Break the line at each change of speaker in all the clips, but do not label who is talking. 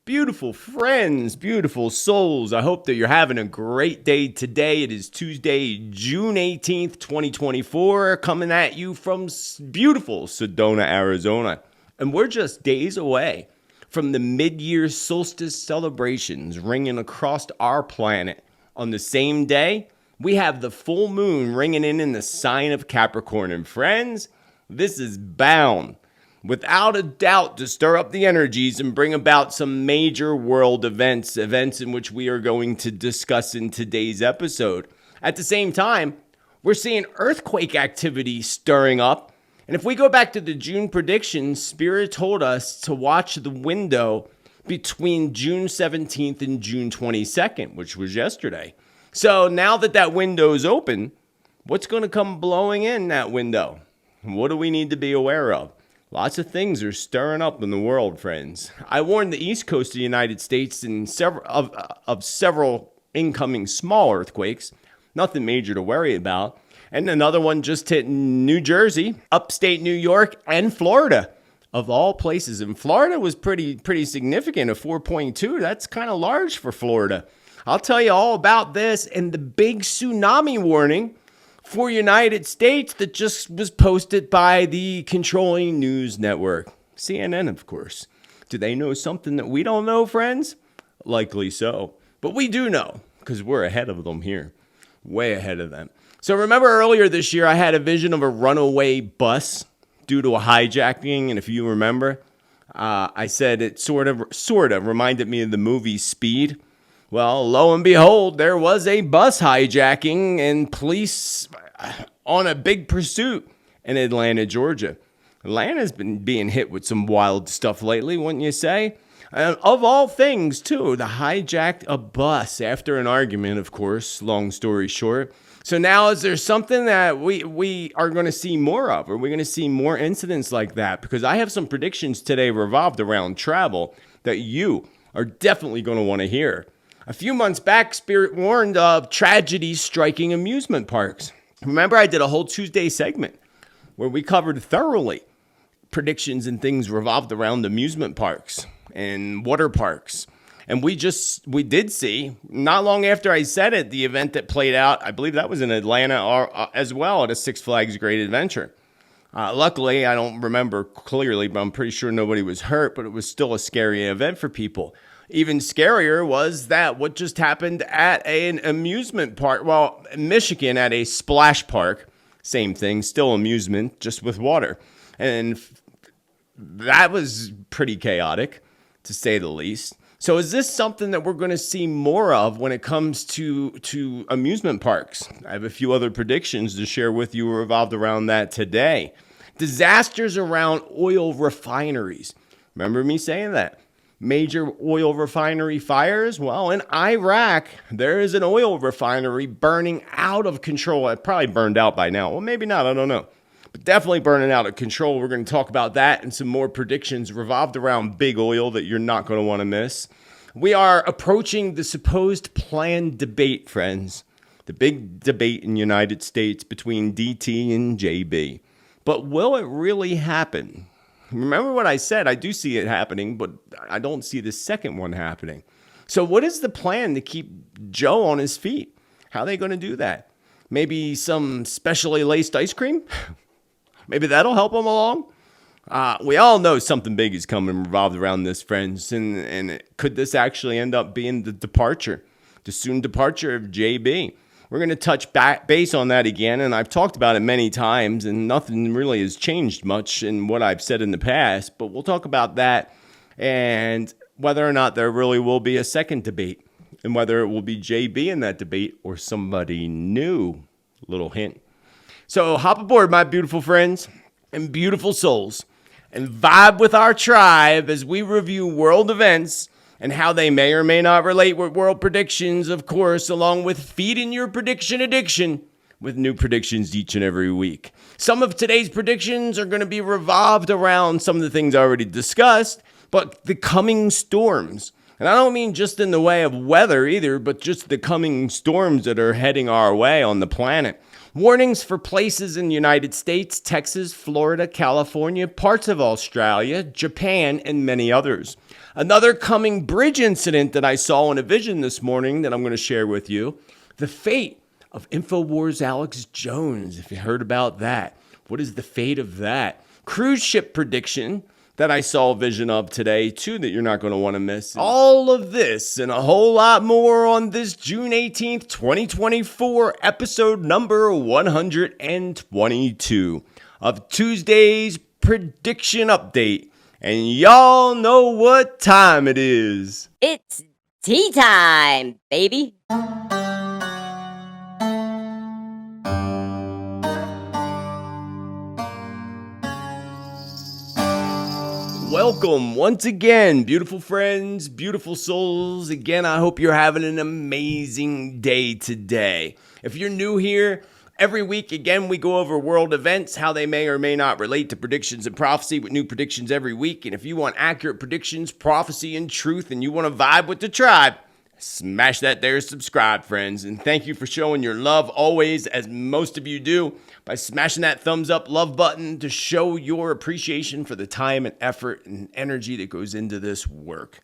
beautiful friends, beautiful souls. I hope that you're having a great day today. It is Tuesday, June 18th, 2024, coming at you from beautiful Sedona, Arizona. And we're just days away from the mid-year solstice celebrations ringing across our planet. On the same day, we have the full moon ringing in the sign of Capricorn. And friends, this is bound, without a doubt, to stir up the energies and bring about some major world events in which we are going to discuss in today's episode. At the same time, we're seeing earthquake activity stirring up. And if we go back to the June predictions, Spirit told us to watch the window between June 17th and June 22nd, which was yesterday. So now that window is open, what's going to come blowing in that window? What do we need to be aware of? Lots of things are stirring up in the world, friends. I warned the East Coast of the United States in several incoming small earthquakes. Nothing major to worry about. And another one just hit New Jersey, upstate New York, and Florida, of all places. And Florida was pretty significant, a 4.2. That's kind of large for Florida. I'll tell you all about this and the big tsunami warning for United States that just was posted by the controlling news network, CNN, of course. Do they know something that we don't know, friends? Likely so. But we do know, because we're ahead of them here. Way ahead of them. So remember earlier this year, I had a vision of a runaway bus due to a hijacking. And if you remember, I said it sort of reminded me of the movie Speed. Well, lo and behold, there was a bus hijacking and police on a big pursuit in Atlanta, Georgia. Atlanta's been being hit with some wild stuff lately, wouldn't you say? Of all things, too, they hijacked a bus after an argument, of course, long story short. So now is there something that we are going to see more of? Are we going to see more incidents like that? Because I have some predictions today revolved around travel that you are definitely going to want to hear. A few months back, Spirit warned of tragedies striking amusement parks. Remember, I did a whole Tuesday segment where we covered thoroughly predictions and things revolved around amusement parks and water parks. And we did see, not long after I said it, the event that played out, I believe that was in Atlanta as well at a Six Flags Great Adventure. Luckily, I don't remember clearly, but I'm pretty sure nobody was hurt, but it was still a scary event for people. Even scarier was that what just happened at an amusement park. Well, Michigan at a splash park. Same thing, still amusement, just with water. And that was pretty chaotic, to say the least. So is this something that we're going to see more of when it comes to amusement parks? I have a few other predictions to share with you revolved around that today. Disasters around oil refineries. Remember me saying that? Major oil refinery fires? Well, in Iraq, there is an oil refinery burning out of control. It probably burned out by now. Well, maybe not. I don't know. But definitely burning out of control. We're going to talk about that and some more predictions revolved around big oil that you're not going to want to miss. We are approaching the supposed planned debate, friends. The big debate in the United States between DT and JB. But will it really happen? Remember what I said, I do see it happening, but I don't see the second one happening. So what is the plan to keep Joe on his feet? How are they going to do that? Maybe some specially laced ice cream? Maybe that'll help him along? We all know something big is coming revolved around this, friends. And could this actually end up being the soon departure of JB? We're going to touch base on that again, and I've talked about it many times, and nothing really has changed much in what I've said in the past, but we'll talk about that and whether or not there really will be a second debate, and whether it will be JB in that debate or somebody new. Little hint. So hop aboard, my beautiful friends and beautiful souls, and vibe with our tribe as we review world events and how they may or may not relate with world predictions, of course, along with feeding your prediction addiction with new predictions each and every week. Some of today's predictions are going to be revolved around some of the things I already discussed, but the coming storms. And I don't mean just in the way of weather either, but just the coming storms that are heading our way on the planet. Warnings for places in the United States, Texas, Florida, California, parts of Australia, Japan, and many others. Another coming bridge incident that I saw in a vision this morning that I'm going to share with you. The fate of InfoWars Alex Jones, if you heard about that. What is the fate of that? Cruise ship prediction that I saw a vision of today, too, that you're not going to want to miss. All of this and a whole lot more on this June 18th, 2024, episode number 122 of Tuesday's Prediction Update. And y'all know what time it is.
It's tea time, baby.
Welcome once again, beautiful friends, beautiful souls. Again, I hope you're having an amazing day today. If you're new here, every week, again, we go over world events, how they may or may not relate to predictions and prophecy with new predictions every week. And if you want accurate predictions, prophecy, and truth, and you want to vibe with the tribe, smash that there subscribe, friends. And thank you for showing your love always, as most of you do, by smashing that thumbs up love button to show your appreciation for the time and effort and energy that goes into this work.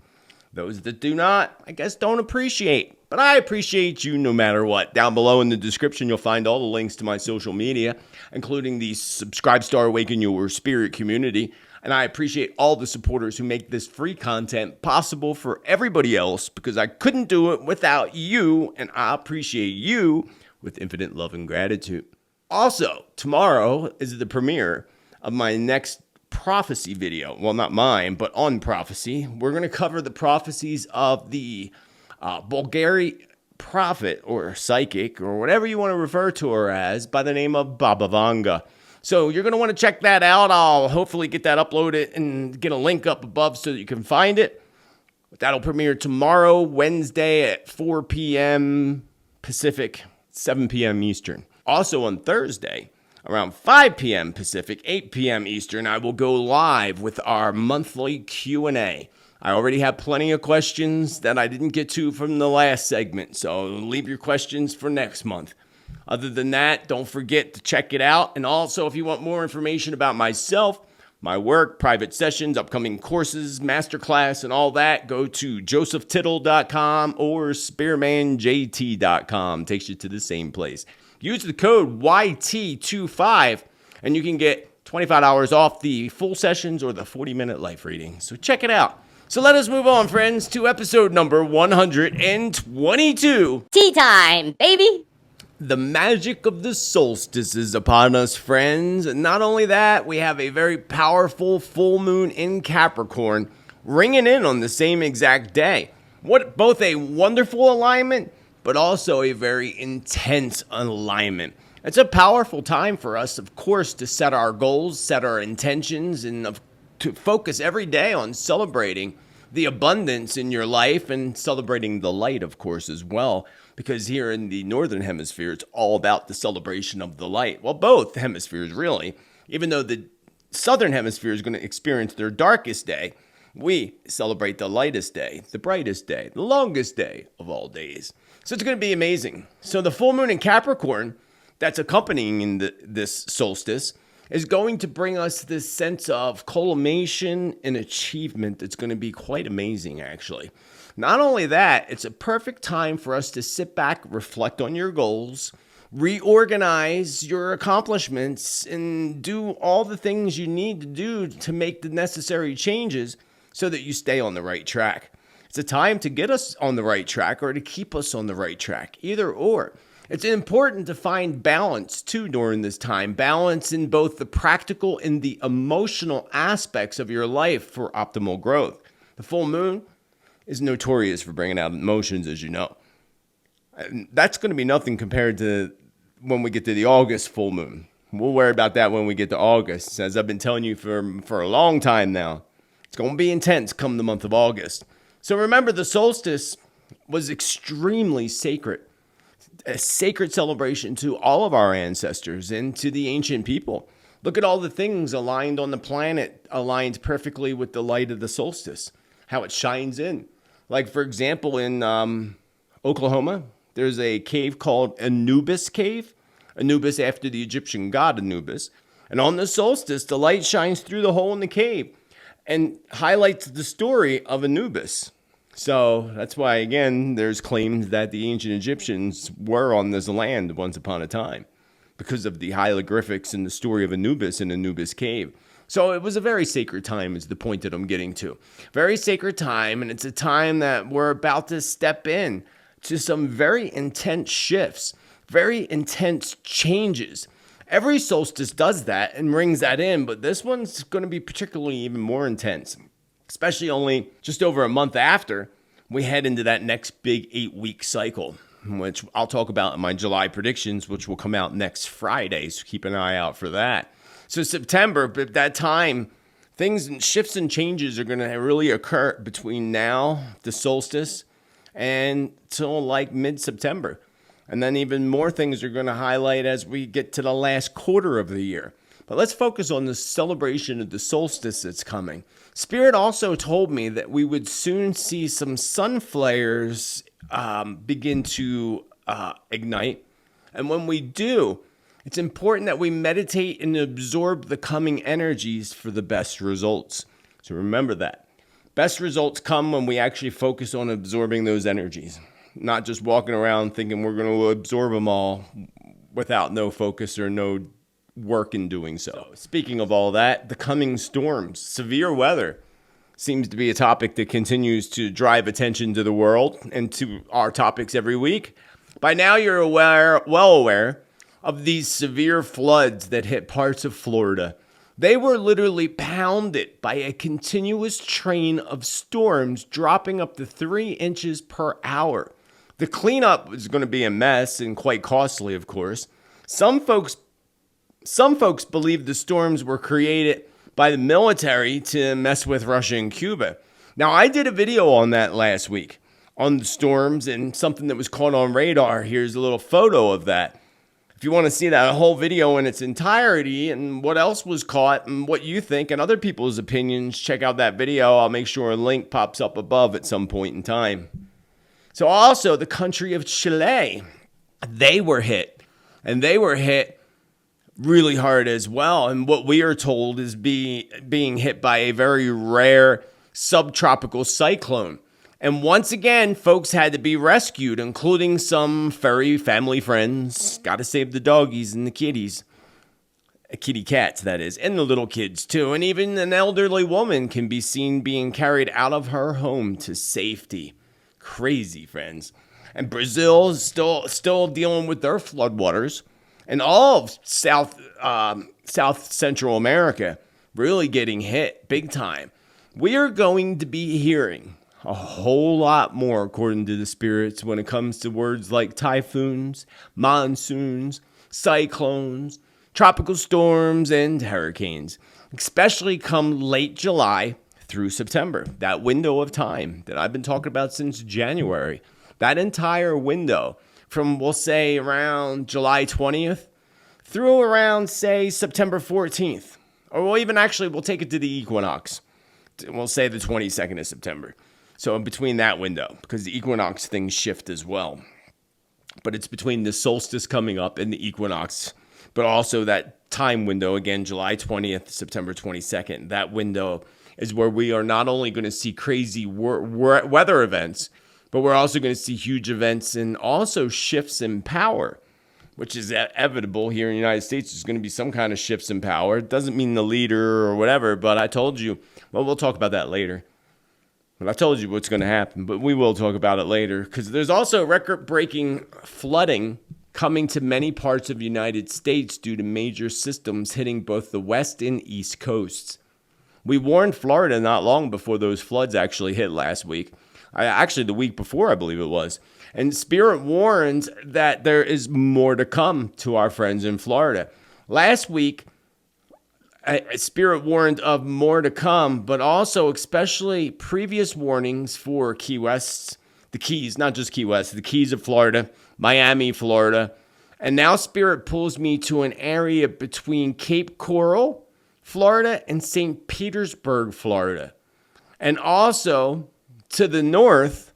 Those that do not, I guess, don't appreciate. But I appreciate you no matter what. Down below in the description, you'll find all the links to my social media, including the Subscribe Star Awaken Your Spirit community. And I appreciate all the supporters who make this free content possible for everybody else, because I couldn't do it without you, and I appreciate you with infinite love and gratitude. Also, tomorrow is the premiere of my next prophecy video. Well, not mine, but on prophecy. We're going to cover the prophecies of the Bulgarian prophet or psychic or whatever you want to refer to her as by the name of Baba Vanga. So you're going to want to check that out. I'll hopefully get that uploaded and get a link up above so that you can find it. That'll premiere tomorrow, Wednesday at 4 p.m. Pacific, 7 p.m. Eastern. Also on Thursday, around 5 p.m. Pacific, 8 p.m. Eastern, I will go live with our monthly Q&A. I already have plenty of questions that I didn't get to from the last segment, so leave your questions for next month. Other than that, don't forget to check it out. And also, if you want more information about myself, my work, private sessions, upcoming courses, masterclass, and all that, go to josephtittel.com or spiritmanjt.com. Takes you to the same place. Use the code YT25 and you can get $25 off the full sessions or the 40-minute life reading. So check it out. So let us move on, friends, to episode number 122.
Tea time, baby.
The magic of the solstice is upon us, friends. And not only that, we have a very powerful full moon in Capricorn ringing in on the same exact day. What both a wonderful alignment, but also a very intense alignment. It's a powerful time for us, of course, to set our goals, set our intentions, and to focus every day on celebrating the abundance in your life and celebrating the light, of course, as well. Because here in the Northern Hemisphere, it's all about the celebration of the light. Well, both hemispheres, really. Even though the Southern Hemisphere is going to experience their darkest day, we celebrate the lightest day, the brightest day, the longest day of all days. So it's going to be amazing. So the full moon in Capricorn that's accompanying this solstice is going to bring us this sense of culmination and achievement that's going to be quite amazing, actually. Not only that, it's a perfect time for us to sit back, reflect on your goals, reorganize your accomplishments, and do all the things you need to do to make the necessary changes so that you stay on the right track. It's a time to get us on the right track or to keep us on the right track, either or. It's important to find balance, too, during this time. Balance in both the practical and the emotional aspects of your life for optimal growth. The full moon is notorious for bringing out emotions, as you know. And that's going to be nothing compared to when we get to the August full moon. We'll worry about that when we get to August. As I've been telling you for a long time now, it's going to be intense come the month of August. So remember, the solstice was extremely sacred. A sacred celebration to all of our ancestors and to the ancient people. Look at all the things aligned on the planet, aligned perfectly with the light of the solstice, how it shines in. Like, for example, in Oklahoma, there's a cave called Anubis Cave. Anubis after the Egyptian god Anubis. And on the solstice, the light shines through the hole in the cave. and highlights the story of Anubis. So that's why, again, there's claims that the ancient Egyptians were on this land once upon a time because of the hieroglyphics and the story of Anubis in Anubis Cave. So it was a very sacred time is the point that I'm getting to. Very sacred time, and it's a time that we're about to step in to some very intense shifts, very intense changes. Every solstice does that and brings that in, but this one's going to be particularly even more intense, especially only just over a month after we head into that next big 8-week cycle, which I'll talk about in my July predictions, which will come out next Friday. So keep an eye out for that. So September, at that time, things and shifts and changes are going to really occur between now, the solstice, and till like mid-September. And then even more things are going to highlight as we get to the last quarter of the year. But let's focus on the celebration of the solstice that's coming. Spirit also told me that we would soon see some sun flares begin to ignite. And when we do, it's important that we meditate and absorb the coming energies for the best results. So remember that. Best results come when we actually focus on absorbing those energies, not just walking around thinking we're going to absorb them all without no focus or no work in doing so. Speaking of all that, the coming storms, severe weather seems to be a topic that continues to drive attention to the world and to our topics every week. By now you're well aware of these severe floods that hit parts of Florida. They were literally pounded by a continuous train of storms dropping up to 3 inches per hour. The cleanup is going to be a mess and quite costly, of course. Some folks believe the storms were created by the military to mess with Russia and Cuba. Now, I did a video on that last week on the storms and something that was caught on radar. Here's a little photo of that. If you want to see that whole video in its entirety and what else was caught and what you think and other people's opinions, check out that video. I'll make sure a link pops up above at some point in time. So also the country of Chile, they were hit. And they were hit really hard as well. And what we are told is being hit by a very rare subtropical cyclone. And once again, folks had to be rescued, including some furry family friends. Got to save the doggies and the kitties. Kitty cats, that is, and the little kids, too. And even an elderly woman can be seen being carried out of her home to safety. Crazy, friends. And Brazil is still dealing with their floodwaters. And all of South Central America really getting hit big time. We are going to be hearing a whole lot more, according to the spirits, when it comes to words like typhoons, monsoons, cyclones, tropical storms, and hurricanes, especially come late July through September. That window of time that I've been talking about since January, that entire window from, we'll say, around July 20th through around, say, September 14th. Or we'll take it to the equinox. We'll say the 22nd of September. So in between that window, because the equinox things shift as well. But it's between the solstice coming up and the equinox, but also that time window, again, July 20th, September 22nd. That window is where we are not only going to see crazy weather events, but we're also going to see huge events and also shifts in power, which is inevitable here in the United States. There's going to be some kind of shifts in power. It doesn't mean the leader or whatever, but I told you, well, we'll talk about that later. But I told you what's going to happen, but we will talk about it later because there's also record-breaking flooding coming to many parts of the United States due to major systems hitting both the west and east coasts. We warned Florida not long before those floods actually hit last week. Actually, the week before, I believe it was. And Spirit warns that there is more to come to our friends in Florida. Last week, Spirit warned of more to come, but also especially previous warnings for Key West, the Keys, not just Key West, the Keys of Florida, Miami, Florida. And now Spirit pulls me to an area between Cape Coral, Florida, and St. Petersburg, Florida. And also to the north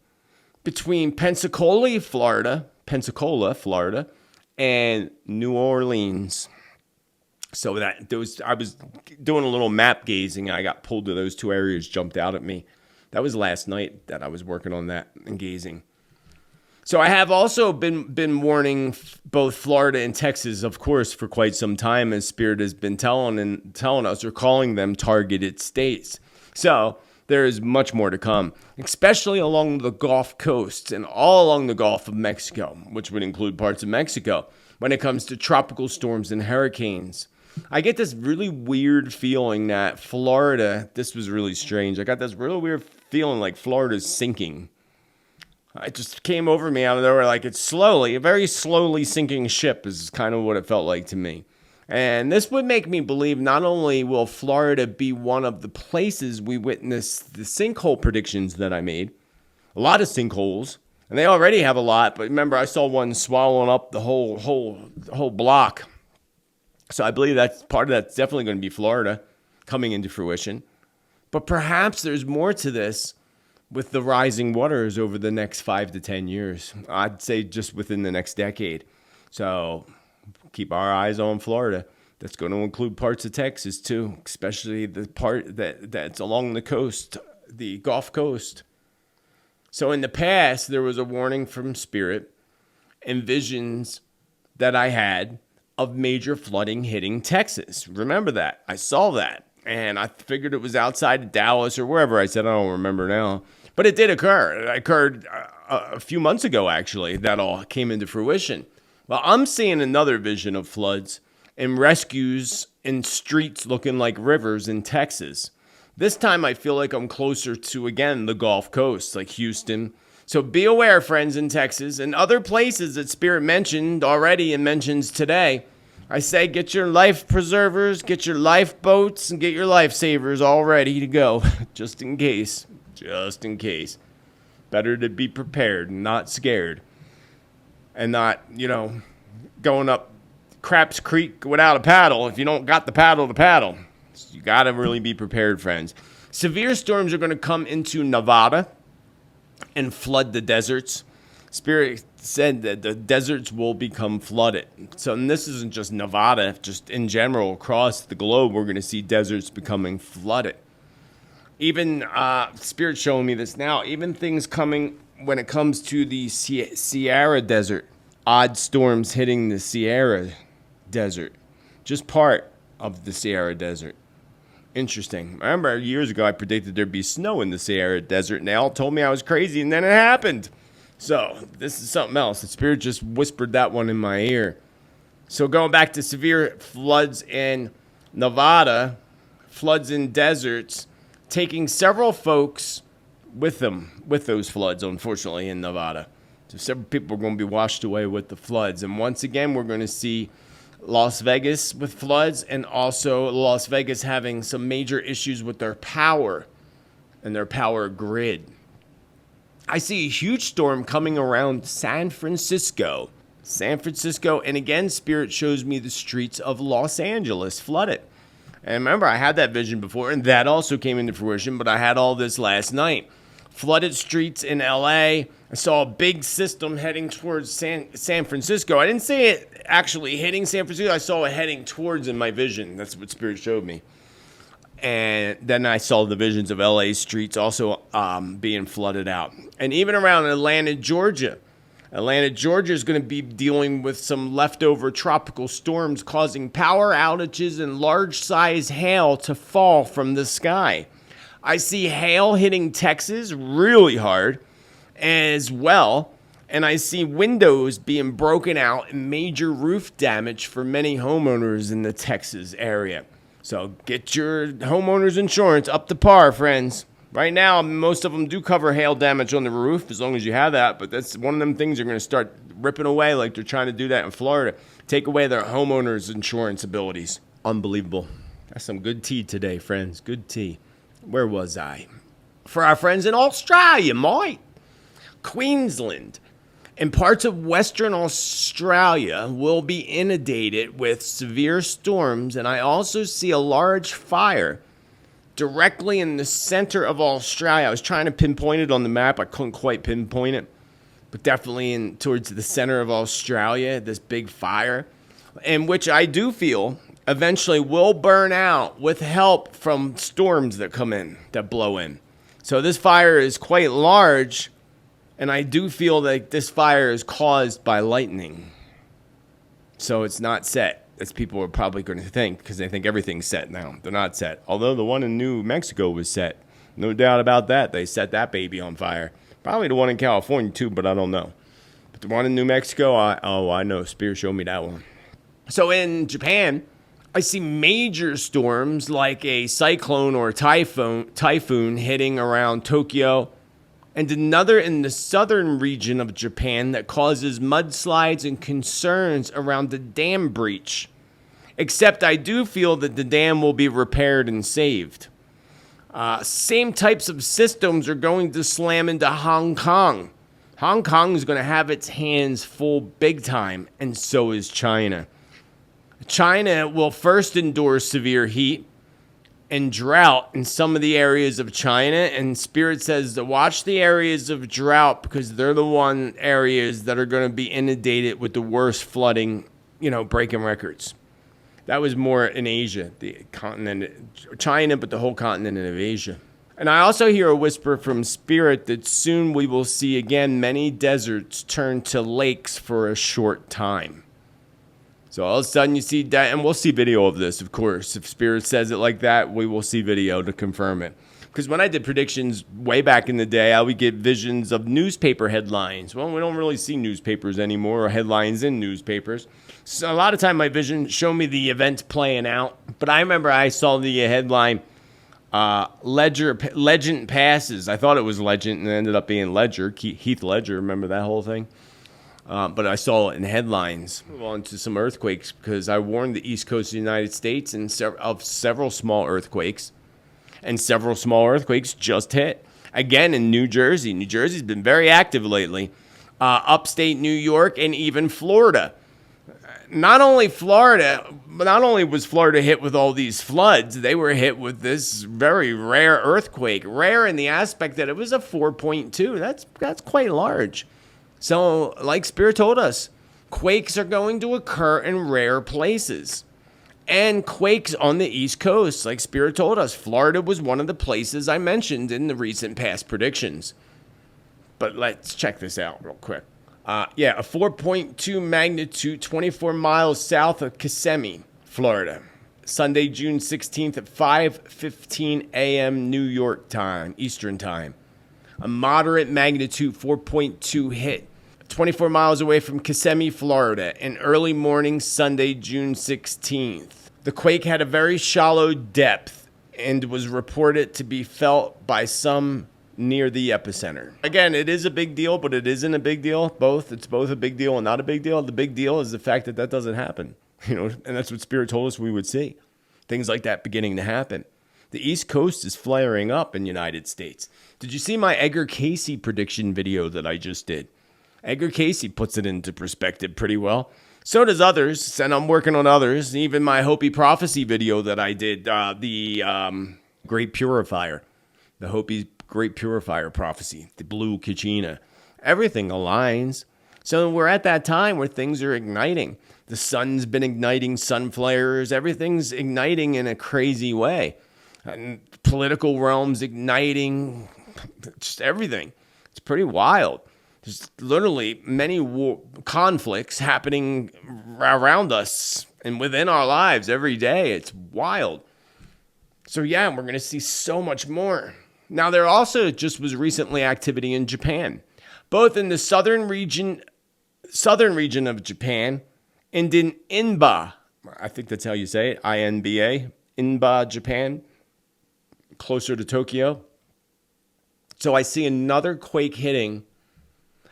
between Pensacola, Florida, and New Orleans. So I was doing a little map gazing. I got pulled to those two areas, jumped out at me. That was last night that I was working on that and gazing. So I have also been warning both Florida and Texas, of course, for quite some time, as Spirit has been telling us, or calling them targeted states. So there is much more to come, especially along the Gulf Coast and all along the Gulf of Mexico, which would include parts of Mexico, when it comes to tropical storms and hurricanes. I get this really weird feeling that Florida, this was really strange. I got this really weird feeling like Florida's sinking. It just came over me out of nowhere, like it's a very slowly sinking ship is kind of what it felt like to me. And this would make me believe not only will Florida be one of the places we witness the sinkhole predictions that I made, a lot of sinkholes, and they already have a lot, but remember I saw one swallowing up the whole block. So I believe that's part of that's definitely going to be Florida coming into fruition. But perhaps there's more to this with the rising waters over the next 5 to 10 years. I'd say just within the next decade. So keep our eyes on Florida. That's going to include parts of Texas too, especially the part that's along the coast, the Gulf Coast. So in the past, there was a warning from Spirit and visions that I had of major flooding hitting Texas. Remember that. I saw that. And I figured it was outside of Dallas or wherever. I said, I don't remember now. But it did occur. It occurred a few months ago, actually. That all came into fruition. Well, I'm seeing another vision of floods and rescues in streets looking like rivers in Texas. This time I feel like I'm closer to, again, the Gulf Coast, like Houston. So be aware, friends in Texas and other places that Spirit mentioned already and mentions today. I say get your life preservers, get your lifeboats, and get your lifesavers all ready to go, just in case. Just in case. Better to be prepared and not scared. And not, going up Craps Creek without a paddle if you don't got the paddle to paddle. So you got to really be prepared, friends. Severe storms are going to come into Nevada and flood the deserts. Spirit said that the deserts will become flooded. So and this isn't just Nevada, just in general across the globe, we're going to see deserts becoming flooded. Even Spirit showing me this now, even things coming when it comes to the Sierra Desert, odd storms hitting the Sierra Desert, just part of the Sierra Desert. Interesting. I remember years ago I predicted there'd be snow in the Sierra Desert, and they all told me I was crazy, and then it happened. So this is something else. The Spirit just whispered that one in my ear. So going back to severe floods in Nevada, floods in deserts, taking several folks with them, with those floods, unfortunately, in Nevada. So several people are going to be washed away with the floods. And once again, we're going to see Las Vegas with floods, and also Las Vegas having some major issues with their power and their power grid. I see a huge storm coming around San Francisco, and again, Spirit shows me the streets of Los Angeles flooded. And remember, I had that vision before, and that also came into fruition, but I had all this last night. Flooded streets in LA. I saw a big system heading towards San Francisco. I didn't see it actually hitting San Francisco. I saw it heading towards in my vision. That's what Spirit showed me. And then I saw the visions of LA streets also being flooded out. And even around Atlanta, Georgia. Atlanta, Georgia is going to be dealing with some leftover tropical storms causing power outages and large-size hail to fall from the sky. I see hail hitting Texas really hard as well. And I see windows being broken out and major roof damage for many homeowners in the Texas area. So get your homeowner's insurance up to par, friends. Right now, most of them do cover hail damage on the roof, as long as you have that. But that's one of them things you're going to start ripping away like they're trying to do that in Florida. Take away their homeowner's insurance abilities. Unbelievable. That's some good tea today, friends. Good tea. Where was I? For our friends in Australia, mate. Queensland and parts of Western Australia will be inundated with severe storms. And I also see a large fire directly in the center of Australia. I was trying to pinpoint it on the map. I couldn't quite pinpoint it. But definitely towards the center of Australia, this big fire. In which I do feel eventually will burn out with help from storms that come in, that blow in. So this fire is quite large, and I do feel that this fire is caused by lightning. So it's not set, as people are probably going to think, because they think everything's set now. They're not set. Although the one in New Mexico was set. No doubt about that. They set that baby on fire. Probably the one in California, too, but I don't know. But the one in New Mexico, I know. Spirit showed me that one. So in Japan, I see major storms like a cyclone or typhoon hitting around Tokyo, and another in the southern region of Japan that causes mudslides and concerns around the dam breach. Except I do feel that the dam will be repaired and saved. Same types of systems are going to slam into Hong Kong. Hong Kong is going to have its hands full big time, and so is China. China will first endure severe heat and drought in some of the areas of China, and Spirit says to watch the areas of drought because they're the areas that are going to be inundated with the worst flooding, breaking records. That was more in Asia, the continent, China, but the whole continent of Asia. And I also hear a whisper from Spirit that soon we will see again many deserts turn to lakes for a short time. So all of a sudden you see that, and we'll see video of this, of course. If Spirit says it like that, we will see video to confirm it. Because when I did predictions way back in the day, I would get visions of newspaper headlines. Well, we don't really see newspapers anymore, or headlines in newspapers. So a lot of time my visions show me the event playing out. But I remember I saw the headline, Legend passes. I thought it was Legend, and it ended up being Ledger, Heath Ledger. Remember that whole thing? But I saw it in headlines. Move on to some earthquakes, because I warned the East Coast of the United States of several small earthquakes. And several small earthquakes just hit. Again, in New Jersey. New Jersey's been very active lately. Upstate New York and even Florida. Not only was Florida hit with all these floods, they were hit with this very rare earthquake. Rare in the aspect that it was a 4.2. That's quite large. So, like Spirit told us, quakes are going to occur in rare places. And quakes on the East Coast, like Spirit told us. Florida was one of the places I mentioned in the recent past predictions. But let's check this out real quick. A 4.2 magnitude, 24 miles south of Kissimmee, Florida. Sunday, June 16th at 5:15 a.m. New York time, Eastern time. A moderate magnitude 4.2 hit 24 miles away from Kissimmee, Florida, in early morning Sunday, June 16th. The quake had a very shallow depth and was reported to be felt by some near the epicenter. Again, it is a big deal, but it isn't a big deal. It's both a big deal and not a big deal. The big deal is the fact that doesn't happen. And that's what Spirit told us we would see. Things like that beginning to happen. The East Coast is flaring up in the United States. Did you see my Edgar Casey prediction video that I just did? Edgar Casey puts it into perspective pretty well. So does others, and I'm working on others. Even my Hopi Prophecy video that I did, the Great Purifier. The Hopi Great Purifier Prophecy. The Blue Kachina. Everything aligns. So we're at that time where things are igniting. The sun's been igniting sun flares. Everything's igniting in a crazy way. And political realms igniting. Just everything. It's pretty wild. There's literally many conflicts happening around us and within our lives every day. It's wild. So yeah, we're going to see so much more. Now, there also just was recently activity in Japan, both in the southern region of Japan and in Inba. I think that's how you say it, Inba, Inba, Japan, closer to Tokyo. So I see another quake hitting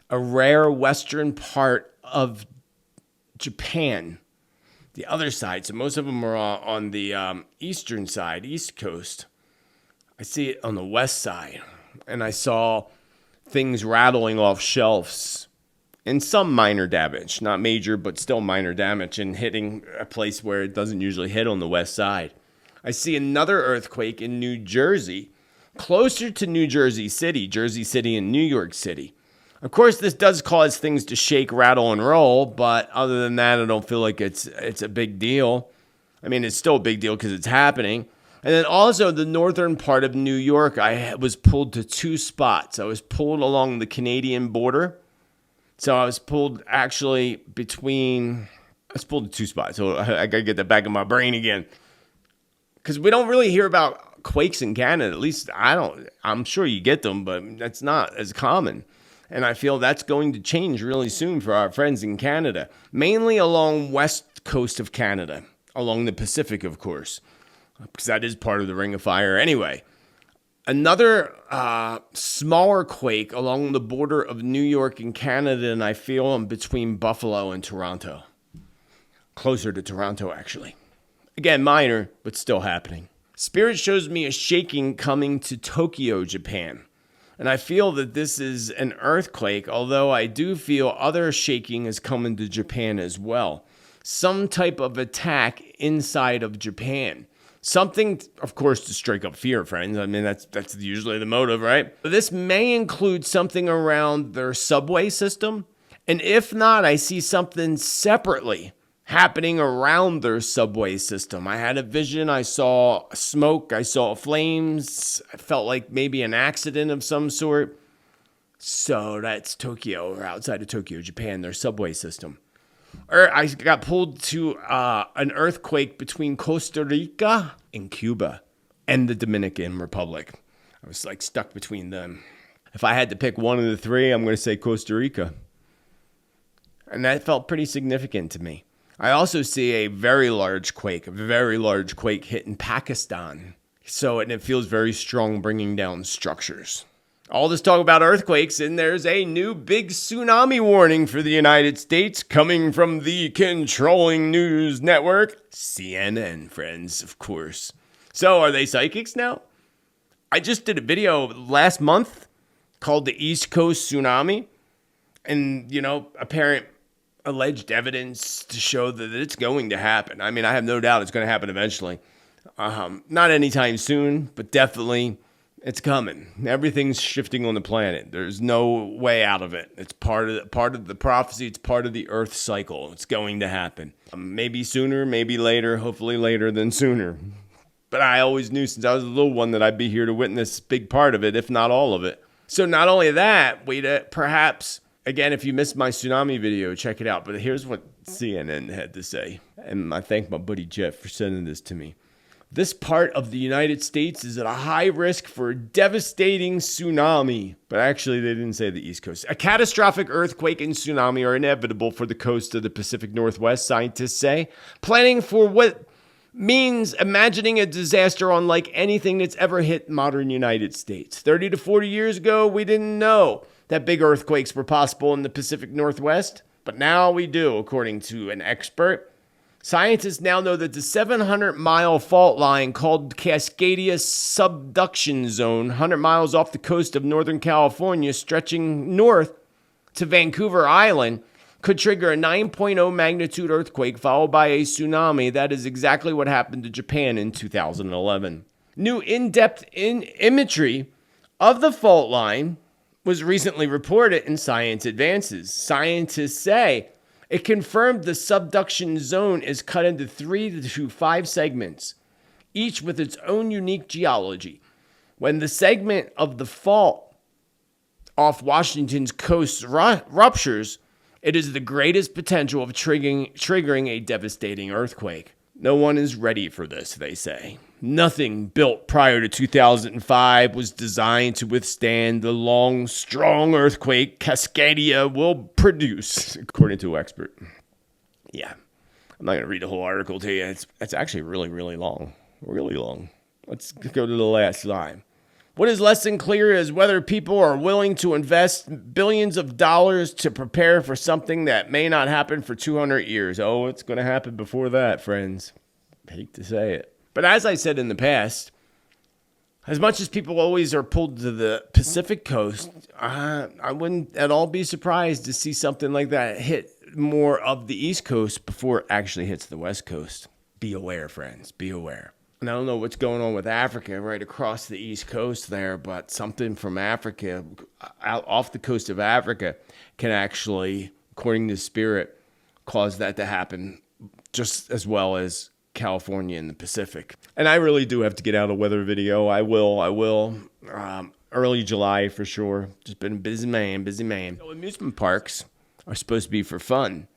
a rare western part of Japan, the other side. So most of them are on the eastern side, East Coast. I see it on the west side, and I saw things rattling off shelves and some minor damage, not major, but still minor damage, and hitting a place where it doesn't usually hit on the west side. I see another earthquake in New Jersey, closer to New Jersey City and New York City. Of course, this does cause things to shake, rattle, and roll, but other than that, I don't feel like it's a big deal. I mean, it's still a big deal because it's happening. And then also the northern part of New York, I was pulled to two spots. I was pulled along the Canadian border. So I was pulled actually I was pulled to two spots. So I got to get that back in my brain again. Because we don't really hear about quakes in Canada. At least I don't. I'm sure you get them, but that's not as common. And I feel that's going to change really soon for our friends in Canada. Mainly along west coast of Canada. Along the Pacific, of course. Because that is part of the Ring of Fire anyway. Another smaller quake along the border of New York and Canada, and I feel I'm between Buffalo and Toronto. Closer to Toronto, actually. Again, minor, but still happening. Spirit shows me a shaking coming to Tokyo, Japan. And I feel that this is an earthquake, although I do feel other shaking is coming to Japan as well. Some type of attack inside of Japan. Something, of course, to strike up fear, friends. I mean, that's usually the motive, right? But this may include something around their subway system. And if not, I see something separately happening around their subway system. I had a vision. I saw smoke. I saw flames. I felt like maybe an accident of some sort. So that's Tokyo, or outside of Tokyo, Japan, their subway system. Or I got pulled to an earthquake between Costa Rica and Cuba and the Dominican Republic. I was like stuck between them. If I had to pick one of the three, I'm going to say Costa Rica. And that felt pretty significant to me. I also see a very large quake hitting Pakistan. And it feels very strong, bringing down structures. All this talk about earthquakes, and there's a new big tsunami warning for the United States coming from the controlling news network, CNN, friends, of course. So are they psychics now? I just did a video last month called the East Coast Tsunami, and, apparent alleged evidence to show that it's going to happen. I mean, I have no doubt it's going to happen eventually. Not anytime soon, but definitely it's coming. Everything's shifting on the planet. There's no way out of it. It's part of the prophecy. It's part of the Earth cycle. It's going to happen. Maybe sooner, maybe later, hopefully later than sooner. But I always knew since I was a little one that I'd be here to witness a big part of it, if not all of it. So not only that, perhaps, again, if you missed my tsunami video, check it out. But here's what CNN had to say. And I thank my buddy Jeff for sending this to me. This part of the United States is at a high risk for a devastating tsunami. But actually, they didn't say the East Coast. A catastrophic earthquake and tsunami are inevitable for the coast of the Pacific Northwest, scientists say. Planning for what means imagining a disaster unlike anything that's ever hit modern United States. 30 to 40 years ago, we didn't know that big earthquakes were possible in the Pacific Northwest. But now we do, according to an expert. Scientists now know that the 700-mile fault line called Cascadia Subduction Zone, 100 miles off the coast of Northern California, stretching north to Vancouver Island, could trigger a 9.0 magnitude earthquake followed by a tsunami. That is exactly what happened to Japan in 2011. New in-depth imagery of the fault line was recently reported in Science Advances. Scientists say it confirmed the subduction zone is cut into 3 to 5 segments, each with its own unique geology. When the segment of the fault off Washington's coast ruptures, it is the greatest potential of triggering a devastating earthquake. No one is ready for this, they say. Nothing built prior to 2005 was designed to withstand the long, strong earthquake Cascadia will produce, according to an expert. Yeah, I'm not going to read the whole article to you. It's actually really, really long. Really long. Let's go to the last slide. What is less than clear is whether people are willing to invest billions of dollars to prepare for something that may not happen for 200 years. Oh, it's going to happen before that, friends. I hate to say it. But as I said in the past, as much as people always are pulled to the Pacific coast, I wouldn't at all be surprised to see something like that hit more of the East Coast before it actually hits the West Coast. Be aware, friends. Be aware. And I don't know what's going on with Africa right across the East Coast there, but something from Africa, out off the coast of Africa, can actually, according to Spirit, cause that to happen just as well as California and the Pacific. And I really do have to get out a weather video. I will. Early July for sure. Just been a busy man. So amusement parks are supposed to be for fun.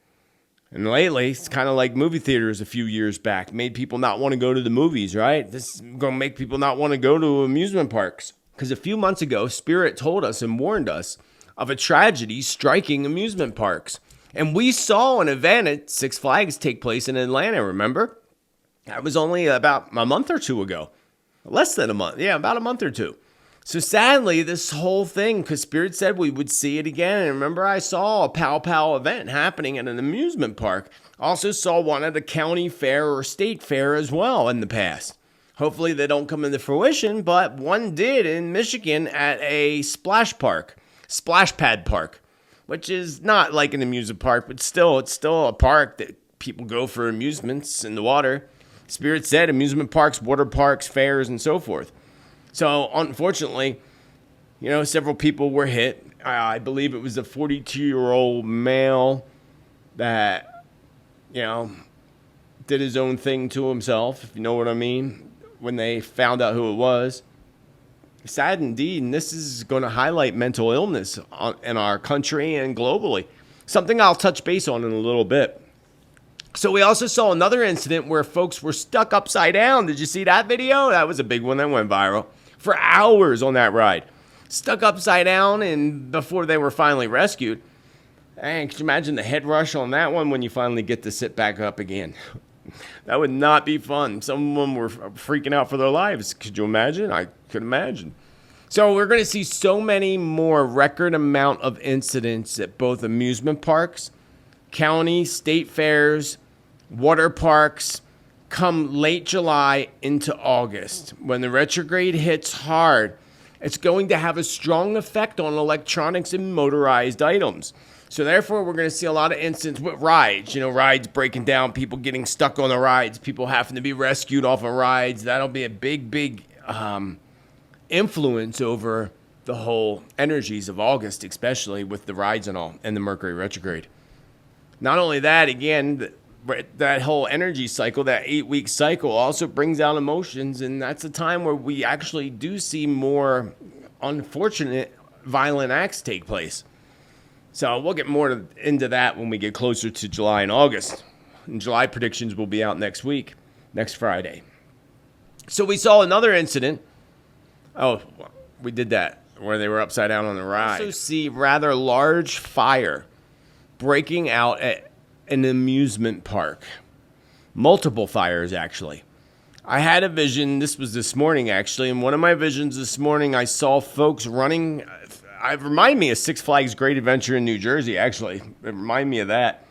And lately, it's kind of like movie theaters a few years back. Made people not want to go to the movies, right? This is going to make people not want to go to amusement parks. Because a few months ago, Spirit told us and warned us of a tragedy striking amusement parks. And we saw an event at Six Flags take place in Atlanta, remember? That was only about a month or two ago. Less than a month. Yeah, about a month or two. So sadly, this whole thing, because Spirit said we would see it again. And remember, I saw a Pow Pow event happening at an amusement park. Also saw one at a county fair or state fair as well in the past. Hopefully they don't come into fruition, but one did in Michigan at a splash pad park, which is not like an amusement park, but still, it's still a park that people go for amusements in the water. Spirit said amusement parks, water parks, fairs, and so forth. So, unfortunately, several people were hit. I believe it was a 42-year-old male that, did his own thing to himself, if you know what I mean, when they found out who it was. Sad indeed, and this is going to highlight mental illness in our country and globally. Something I'll touch base on in a little bit. So we also saw another incident where folks were stuck upside down. Did you see that video? That was a big one that went viral. For hours on that ride. Stuck upside down and before they were finally rescued. And could you imagine the head rush on that one when you finally get to sit back up again? That would not be fun. Some of them were freaking out for their lives. Could you imagine? I could imagine. So we're going to see so many more record amount of incidents at both amusement parks, county, state fairs, water parks, come late July into August. When the retrograde hits hard, it's going to have a strong effect on electronics and motorized items. So therefore, we're going to see a lot of incidents with rides. Rides breaking down, people getting stuck on the rides, people having to be rescued off of rides. That'll be a big influence over the whole energies of August, especially with the rides and all, and the Mercury retrograde. Not only that, again, that whole energy cycle, that 8-week cycle, also brings out emotions, and that's a time where we actually do see more unfortunate, violent acts take place. So we'll get more into that when we get closer to July and August. And July predictions will be out next week, next Friday. So we saw another incident. Oh, we did that, where they were upside down on the ride. We also see rather large fire breaking out at an amusement park. Multiple fires, actually. I had a vision, this was this morning, actually. In one of my visions this morning, I saw folks running. It reminded me of Six Flags Great Adventure in New Jersey, actually. It reminded me of that.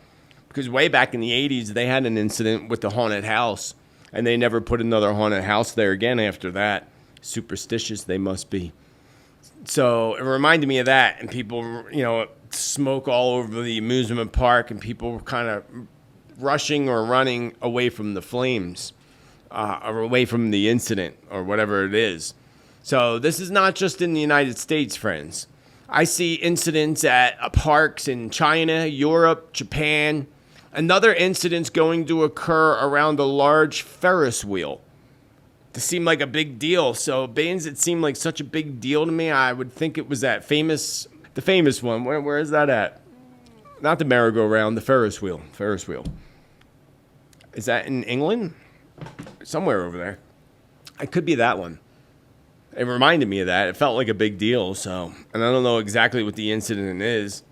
Because way back in the 80s, they had an incident with the haunted house. And they never put another haunted house there again after that. Superstitious they must be. So it reminded me of that. And people, smoke all over the amusement park, and people were kind of rushing or running away from the flames, or away from the incident, or whatever it is. So this is not just in the United States, friends. I see incidents at parks in China, Europe, Japan. Another incident's going to occur around a large Ferris wheel. It seemed like a big deal. So being it seemed like such a big deal to me, I would think it was the famous one. Where is that at? Not the merry-go-round, the Ferris wheel. Is that in England? Somewhere over there. It could be that one. It reminded me of that. It felt like a big deal. So, and I don't know exactly what the incident is.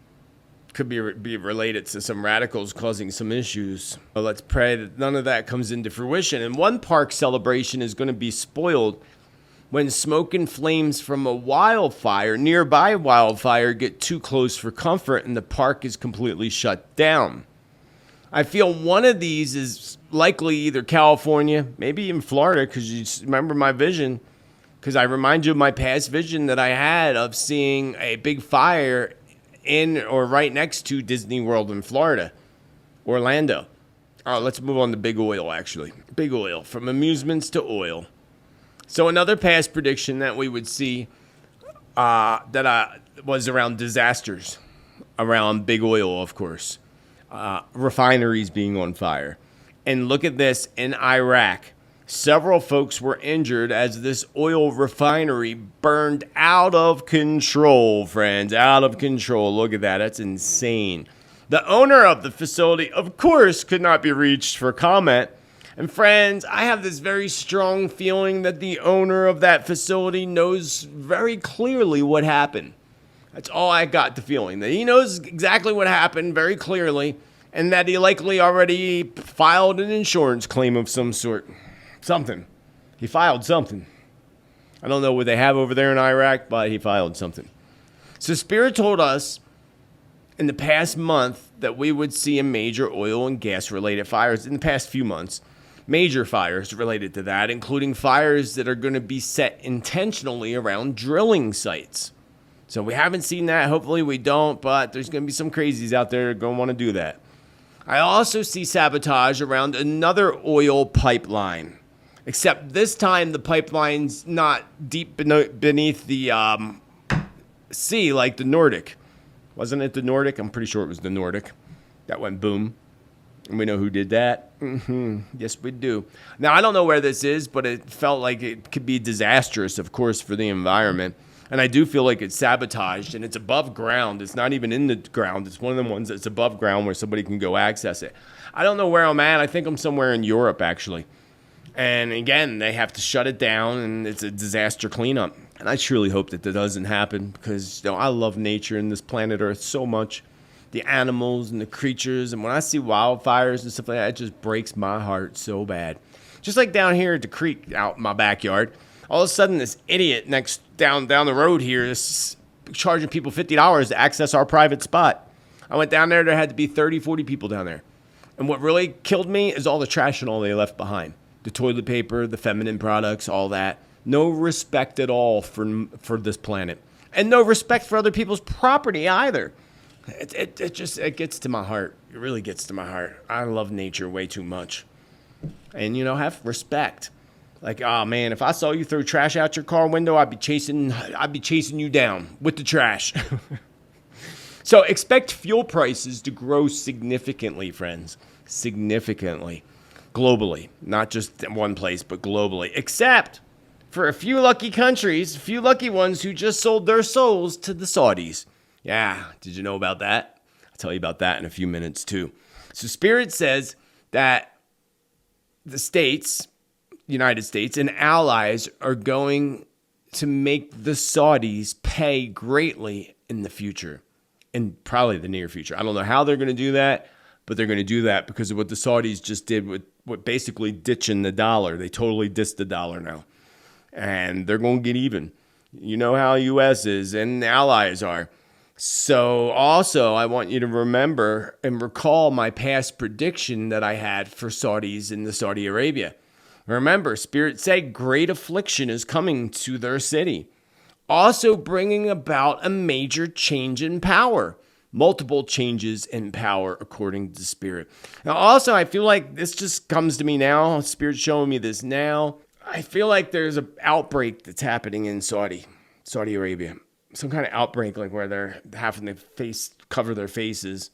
Could be related to some radicals causing some issues. But let's pray that none of that comes into fruition. And one park celebration is going to be spoiled when smoke and flames from a nearby wildfire, get too close for comfort and the park is completely shut down. I feel one of these is likely either California, maybe even Florida, because you remember my vision, because I remind you of my past vision that I had of seeing a big fire in or right next to Disney World in Florida, Orlando. All right, let's move on to big oil, actually. Big oil, from amusements to oil. So another past prediction that we would see was around disasters, around big oil, of course, refineries being on fire. And look at this, in Iraq, several folks were injured as this oil refinery burned out of control, friends. Out of control. Look at that. That's insane. The owner of the facility, of course, could not be reached for comment. And friends, I have this very strong feeling that the owner of that facility knows very clearly what happened. That's all I got the feeling, that he knows exactly what happened very clearly, and that he likely already filed an insurance claim of some sort. Something. He filed something. I don't know what they have over there in Iraq, but he filed something. So Spirit told us in the past month that we would see a major oil and gas related fires in the past few months. Major fires related to that, including fires that are going to be set intentionally around drilling sites. So we haven't seen that. Hopefully we don't, but there's going to be some crazies out there that are going to want to do that. I also see sabotage around another oil pipeline, except this time the pipeline's not deep beneath the sea like the Nordic. Wasn't it the Nordic? I'm pretty sure it was the Nordic. That went boom. And we know who did that. Yes, we do. Now, I don't know where this is, but it felt like it could be disastrous, of course, for the environment. And I do feel like it's sabotaged, and it's above ground. It's not even in the ground. It's one of them ones that's above ground where somebody can go access it. I don't know where I'm at. I think I'm somewhere in Europe, actually. And again, they have to shut it down, and it's a disaster cleanup. And I truly hope that doesn't happen because I love nature and this planet Earth so much. The animals and the creatures. And when I see wildfires and stuff like that, it just breaks my heart so bad. Just like down here at the creek out in my backyard. All of a sudden, this idiot down the road here is charging people $50 to access our private spot. I went down there. There had to be 30, 40 people down there. And what really killed me is all the trash and all they left behind. The toilet paper, the feminine products, all that. No respect at all for this planet. And no respect for other people's property either. It gets to my heart. It really gets to my heart. I love nature way too much. And, have respect. Like, oh man, if I saw you throw trash out your car window, I'd be chasing you down with the trash. So expect fuel prices to grow significantly, friends. Significantly. Globally. Not just in one place, but globally. Except for a few lucky countries, a few lucky ones who just sold their souls to the Saudis. Yeah, did you know about that? I'll tell you about that in a few minutes too. So Spirit says that the United States and allies are going to make the Saudis pay greatly in the future, in probably the near future. I don't know how they're going to do that, but they're going to do that because of what the Saudis just did with what basically ditching the dollar. They totally dissed the dollar now, and they're going to get even. You know how U.S. is and the allies are. So also, I want you to remember and recall my past prediction that I had for Saudis in the Saudi Arabia. Remember, Spirit said great affliction is coming to their city, also bringing about a major change in power. Multiple changes in power, according to Spirit. Now, also, I feel like this just comes to me now. Spirit's showing me this now. I feel like there's an outbreak that's happening in Saudi Arabia. Some kind of outbreak, like where they're having to cover their faces.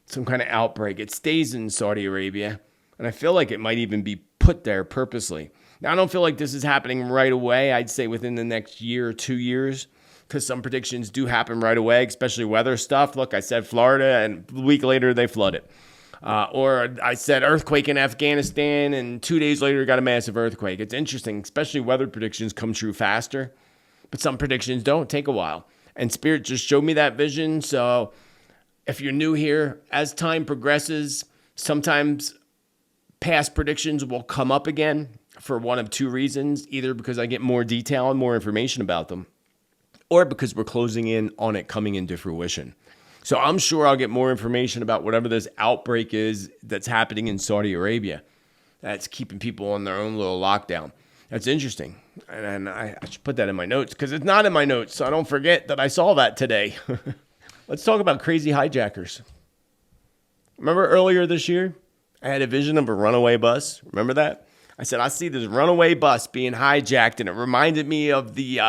Some kind of outbreak. It stays in Saudi Arabia, and I feel like it might even be put there purposely. Now, I don't feel like this is happening right away. I'd say within the next year or 2 years, because some predictions do happen right away, especially weather stuff. Look, I said Florida, and a week later they flooded. Or I said earthquake in Afghanistan, and 2 days later got a massive earthquake. It's interesting, especially weather predictions come true faster. But some predictions don't, take a while. And Spirit just showed me that vision. So if you're new here, as time progresses, sometimes past predictions will come up again for one of two reasons. Either because I get more detail and more information about them, or because we're closing in on it coming into fruition. So I'm sure I'll get more information about whatever this outbreak is that's happening in Saudi Arabia. That's keeping people on their own little lockdown. That's interesting. And I should put that in my notes because it's not in my notes, so I don't forget that I saw that today. Let's talk about crazy hijackers. Remember earlier this year, I had a vision of a runaway bus. Remember that? I said, I see this runaway bus being hijacked, and it reminded me of the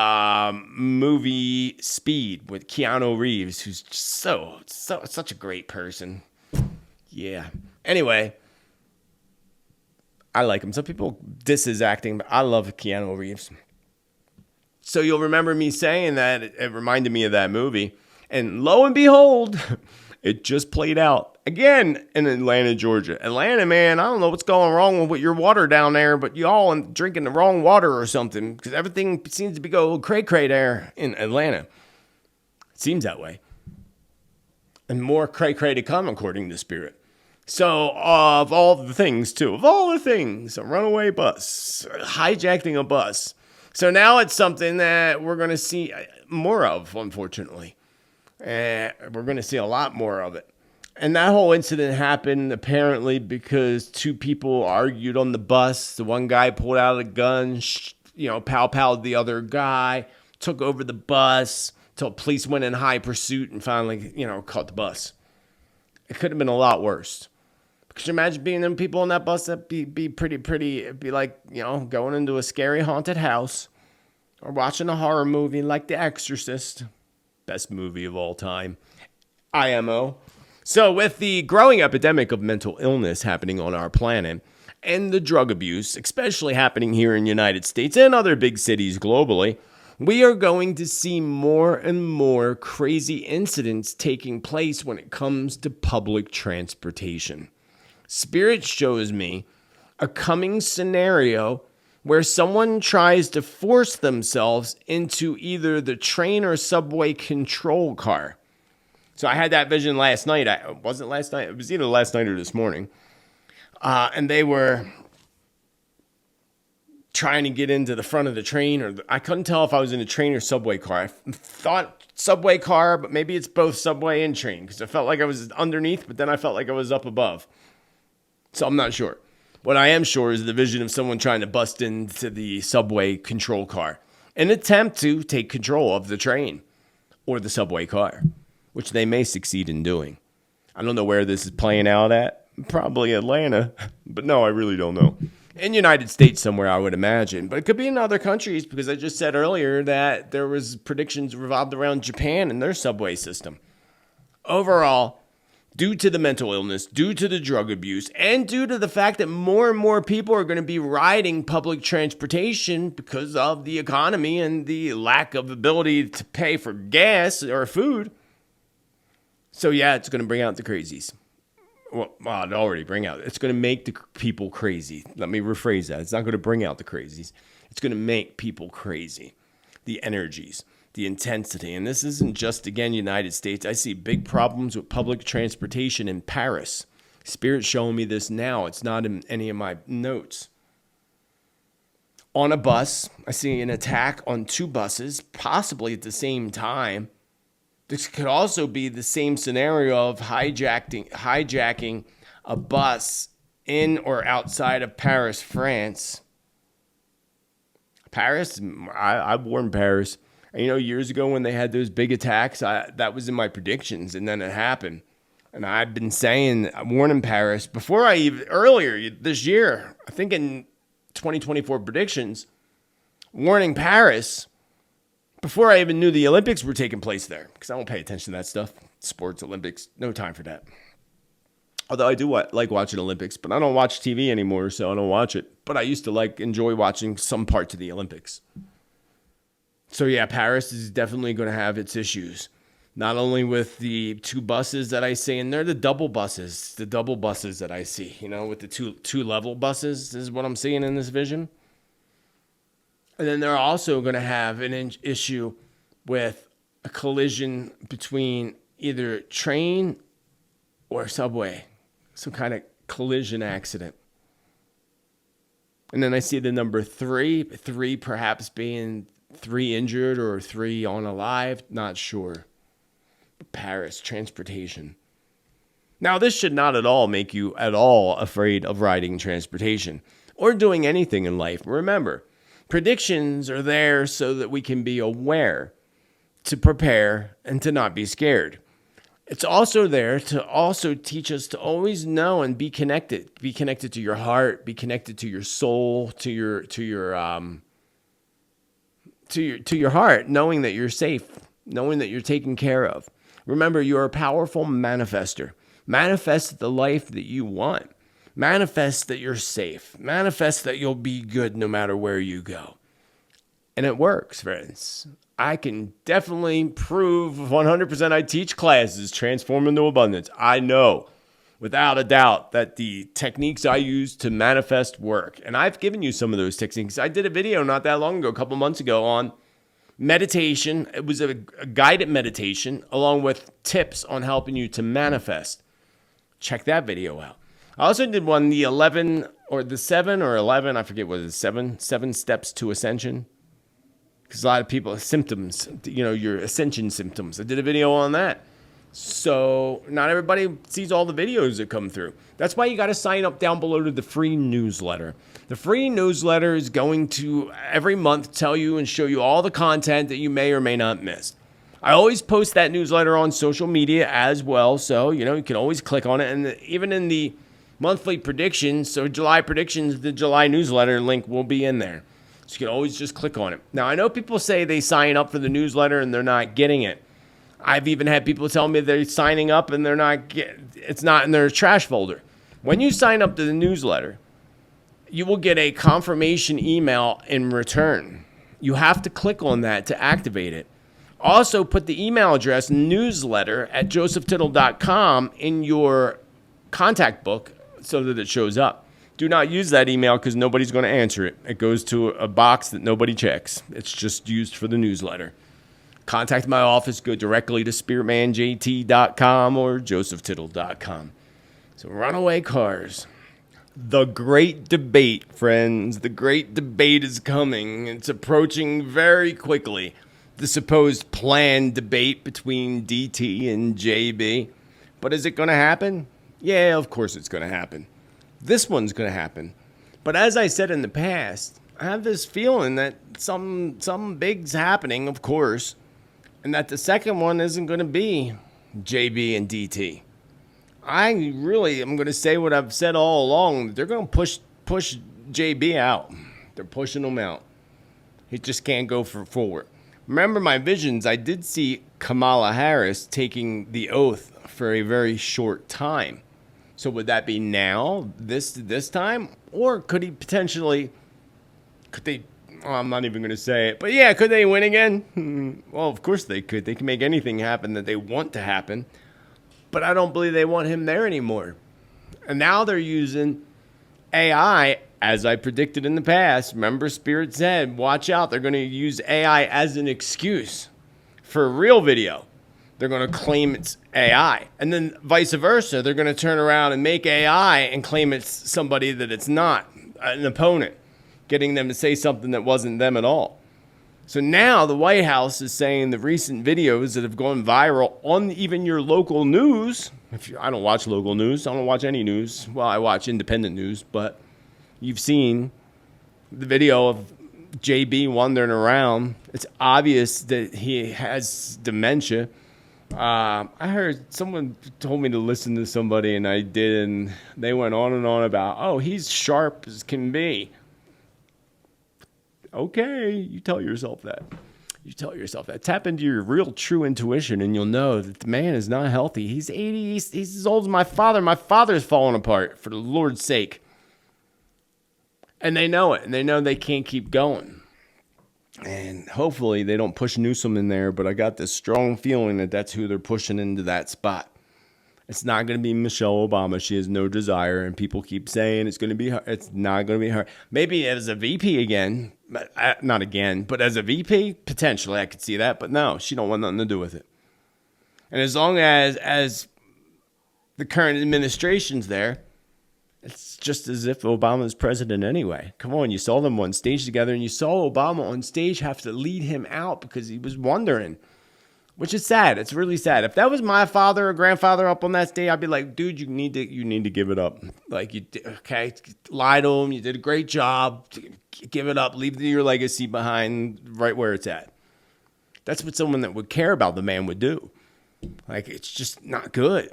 movie Speed with Keanu Reeves, who's just such a great person. Yeah. Anyway, I like him. Some people diss his acting, but I love Keanu Reeves. So you'll remember me saying that it reminded me of that movie. And lo and behold, it just played out again in Atlanta, Georgia. Atlanta, man, I don't know what's going wrong with your water down there, but you all drinking the wrong water or something, because everything seems to be go cray-cray there in Atlanta. It seems that way. And more cray-cray to come, according to Spirit. So, of all the things, a runaway bus, hijacking a bus. So now it's something that we're going to see more of, unfortunately. We're going to see a lot more of it. And that whole incident happened apparently because two people argued on the bus. The one guy pulled out a gun, pow-powed the other guy, took over the bus until police went in high pursuit and finally, caught the bus. It could have been a lot worse. Could you imagine being them people on that bus? That'd be pretty. It'd be like, going into a scary haunted house or watching a horror movie like The Exorcist. Best movie of all time. IMO. So with the growing epidemic of mental illness happening on our planet and the drug abuse, especially happening here in the United States and other big cities globally, we are going to see more and more crazy incidents taking place when it comes to public transportation. Spirit shows me a coming scenario where someone tries to force themselves into either the train or subway control car. So I had that vision last night. It wasn't last night. It was either last night or this morning. And they were trying to get into the front of the train. I couldn't tell if I was in a train or subway car. I thought subway car, but maybe it's both subway and train. Because I felt like I was underneath, but then I felt like I was up above. So I'm not sure. What I am sure is the vision of someone trying to bust into the subway control car. An attempt to take control of the train or the subway car, which they may succeed in doing. I don't know where this is playing out at. Probably Atlanta. But no, I really don't know. In the United States somewhere, I would imagine. But it could be in other countries because I just said earlier that there was predictions revolved around Japan and their subway system. Overall, due to the mental illness, due to the drug abuse, and due to the fact that more and more people are going to be riding public transportation because of the economy and the lack of ability to pay for gas or food. So yeah, it's going to bring out the crazies. Well, it already it's going to make the people crazy. Let me rephrase that. It's not going to bring out the crazies. It's going to make people crazy. The energies, the intensity. And this isn't just, again, United States. I see big problems with public transportation in Paris. Spirit's showing me this now. It's not in any of my notes. On a bus, I see an attack on two buses, possibly at the same time. This could also be the same scenario of hijacking a bus in or outside of Paris, France. Paris, I warned Paris. And, years ago when they had those big attacks, that was in my predictions, and then it happened. And I've been warning Paris before earlier this year, I think in 2024 predictions, warning Paris before I even knew the Olympics were taking place there, because I don't pay attention to that stuff. Sports, Olympics, no time for that. Although I do like watching Olympics, but I don't watch TV anymore, so I don't watch it. But I used to enjoy watching some parts of the Olympics. So yeah, Paris is definitely going to have its issues. Not only with the two buses that I see, and they're the double buses that I see, with the two level buses is what I'm seeing in this vision. And then they're also going to have an issue with a collision between either train or subway, some kind of collision accident. And then I see the number three perhaps being 3 injured or 3 unalive, not sure. Paris, transportation. Now, this should not at all make you at all afraid of riding transportation or doing anything in life. Remember, predictions are there so that we can be aware, to prepare, and to not be scared. It's also there to also teach us to always know and be connected. Be connected to your heart, be connected to your soul, to your heart, knowing that you're safe, knowing that you're taken care of. Remember, you're a powerful manifester. Manifest the life that you want. Manifest that you're safe. Manifest that you'll be good no matter where you go. And it works, friends. I can definitely prove 100% I teach classes, Transform into Abundance. I know without a doubt that the techniques I use to manifest work. And I've given you some of those techniques. I did a video not that long ago, a couple months ago, on meditation. It was a guided meditation along with tips on helping you to manifest. Check that video out. I also did one, the 11 or the 7 or 11, I forget what it is, 7 steps to ascension. Because a lot of people have symptoms, your ascension symptoms. I did a video on that. So not everybody sees all the videos that come through. That's why you got to sign up down below to the free newsletter. The free newsletter is going to every month tell you and show you all the content that you may or may not miss. I always post that newsletter on social media as well. So, you can always click on it. And even in the monthly predictions, so July predictions, the July newsletter link will be in there. So you can always just click on it. Now, I know people say they sign up for the newsletter and they're not getting it. I've even had people tell me they're signing up and it's not in their trash folder. When you sign up to the newsletter, you will get a confirmation email in return. You have to click on that to activate it. Also, put the email address newsletter@josephtittel.com in your contact book so that it shows up. Do not use that email because nobody's going to answer it. It goes to a box that nobody checks. It's just used for the newsletter. Contact my office. Go directly to spiritmanjt.com or josephtittel.com. So runaway cars. The great debate, friends. The great debate is coming. It's approaching very quickly. The supposed planned debate between DT and JB. But is it going to happen? Yeah, of course it's going to happen. This one's going to happen. But as I said in the past, I have this feeling that some big's happening, of course, and that the second one isn't going to be JB and DT. I really am going to say what I've said all along. They're going to push JB out. They're pushing him out. He just can't go forward. Remember my visions, I did see Kamala Harris taking the oath for a very short time. So would that be now, this time? Or could he potentially, I'm not even going to say it, but yeah, could they win again? Well, of course they could. They can make anything happen that they want to happen. But I don't believe they want him there anymore. And now they're using AI, as I predicted in the past. Remember, Spirit said, watch out, they're going to use AI as an excuse for real video. They're going to claim it's AI. And then vice versa, they're going to turn around and make AI and claim it's somebody that it's not, an opponent, getting them to say something that wasn't them at all. So now the White House is saying the recent videos that have gone viral on even your local news. I don't watch local news. I don't watch any news. Well, I watch independent news, but you've seen the video of JB wandering around. It's obvious that he has dementia. I heard someone told me to listen to somebody, and I did, and they went on and on about, oh, he's sharp as can be. Okay, you tell yourself that. You tell yourself that. Tap into your real true intuition, and you'll know that the man is not healthy. He's 80. He's as old as my father. My father's falling apart, for the Lord's sake. And they know it, and they know they can't keep going. And hopefully they don't push Newsom in there, but I got this strong feeling that that's who they're pushing into that spot. It's not going to be Michelle Obama. She has no desire, and people keep saying it's going to be her. It's not going to be her. Maybe as a VP again, not again, but as a VP, potentially I could see that. But no, she don't want nothing to do with it. And as long as the current administration's there, it's just as if Obama's president anyway. Come on, you saw them on stage together, and you saw Obama on stage have to lead him out because he was wondering, which is sad. It's really sad. If that was my father or grandfather up on that stage, I'd be like, dude, you need to give it up. Like, okay, lie to him. You did a great job. Give it up. Leave your legacy behind right where it's at. That's what someone that would care about the man would do. Like, it's just not good.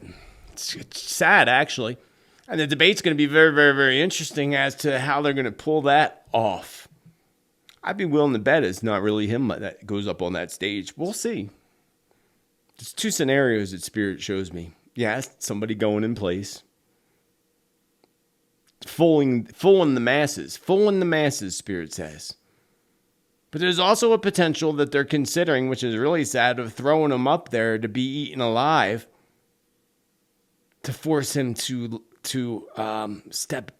It's sad, actually. And the debate's going to be very, very, very interesting as to how they're going to pull that off. I'd be willing to bet it's not really him that goes up on that stage. We'll see. There's two scenarios that Spirit shows me. Yeah, somebody going in place. fooling the masses, Spirit says. But there's also a potential that they're considering, which is really sad, of throwing him up there to be eaten alive to force him to step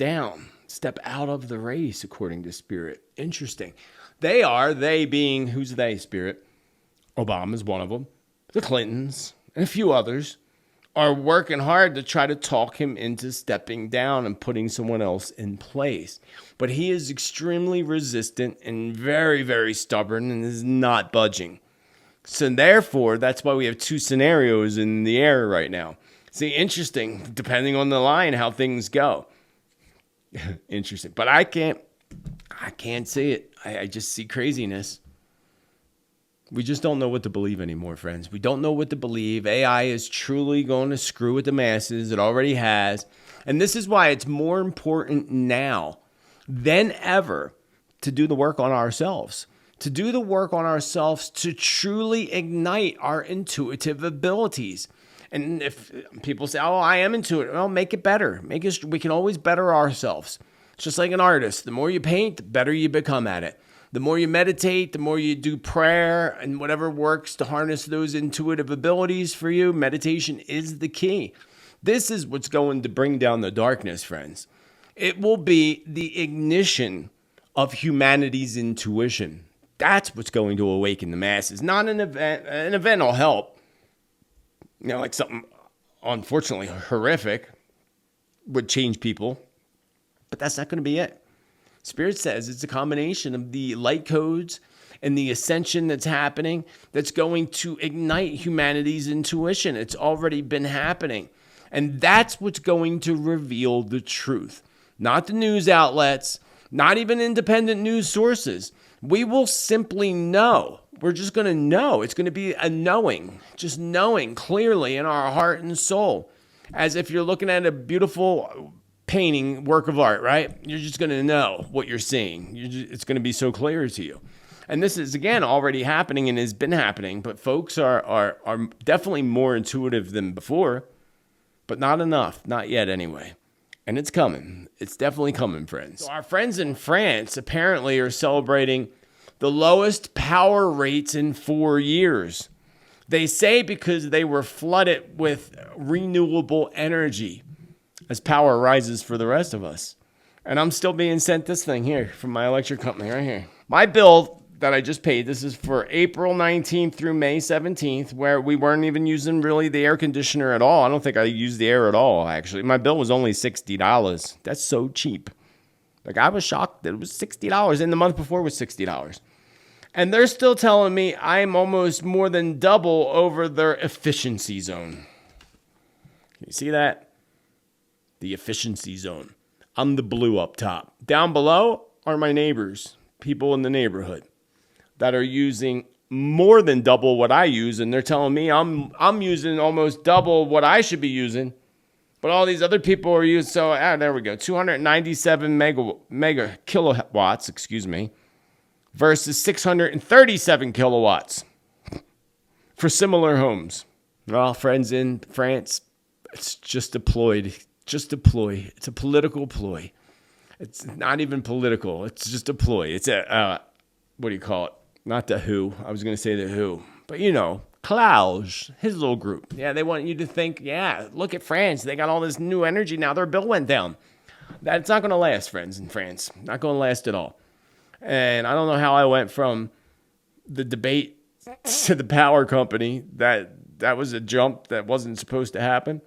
out of the race, according to Spirit. Interesting. They being, who's they, Spirit? Obama's one of them. The Clintons and a few others are working hard to try to talk him into stepping down and putting someone else in place. But he is extremely resistant and very, very stubborn and is not budging. So therefore, that's why we have two scenarios in the air right now. See, interesting, depending on the line, how things go. Interesting. But I can't see it. I just see craziness. We just don't know what to believe anymore, friends. We don't know what to believe. AI is truly going to screw with the masses. It already has. And this is why it's more important now than ever to do the work on ourselves. To do the work on ourselves to truly ignite our intuitive abilities. And if people say, oh, I am intuitive, well, make it better. We can always better ourselves. It's just like an artist. The more you paint, the better you become at it. The more you meditate, the more you do prayer and whatever works to harness those intuitive abilities for you, meditation is the key. This is what's going to bring down the darkness, friends. It will be the ignition of humanity's intuition. That's what's going to awaken the masses, not an event. An event will help. Like something unfortunately horrific would change people, but that's not going to be it. Spirit says it's a combination of the light codes and the ascension that's happening that's going to ignite humanity's intuition. It's already been happening. And that's what's going to reveal the truth. Not the news outlets, not even independent news sources. We will simply know. We're just going to know. It's going to be a knowing, just knowing clearly in our heart and soul. As if you're looking at a beautiful painting, work of art, right? You're just going to know what you're seeing. It's going to be so clear to you. And this is, again, already happening and has been happening. But folks are definitely more intuitive than before. But not enough. Not yet, anyway. And it's coming. It's definitely coming, friends. So our friends in France apparently are celebrating the lowest power rates in 4 years. They say because they were flooded with renewable energy as power rises for the rest of us. And I'm still being sent this thing here from my electric company right here. My bill that I just paid, this is for April 19th through May 17th, where we weren't even using really the air conditioner at all. I don't think I used the air at all, actually. My bill was only $60. That's so cheap. Like, I was shocked that it was $60. And the month before was $60. And they're still telling me I'm almost more than double over their efficiency zone. Can you see that? The efficiency zone. I'm the blue up top. Down below are my neighbors, people in the neighborhood that are using more than double what I use, and they're telling me I'm using almost double what I should be using, but all these other people are using. So there we go, 297 mega kilowatts, versus 637 kilowatts for similar homes. Well, friends in France, it's just a ploy. Just a ploy. It's a political ploy. It's not even political. It's just a ploy. It's a, what do you call it? Not the Who. I was going to say the Who. But Klaus, his little group. Yeah, they want you to think, yeah, look at France. They got all this new energy now. Their bill went down. That's not going to last, friends, in France. Not going to last at all. And I don't know how I went from the debate to the power company. That was a jump that wasn't supposed to happen.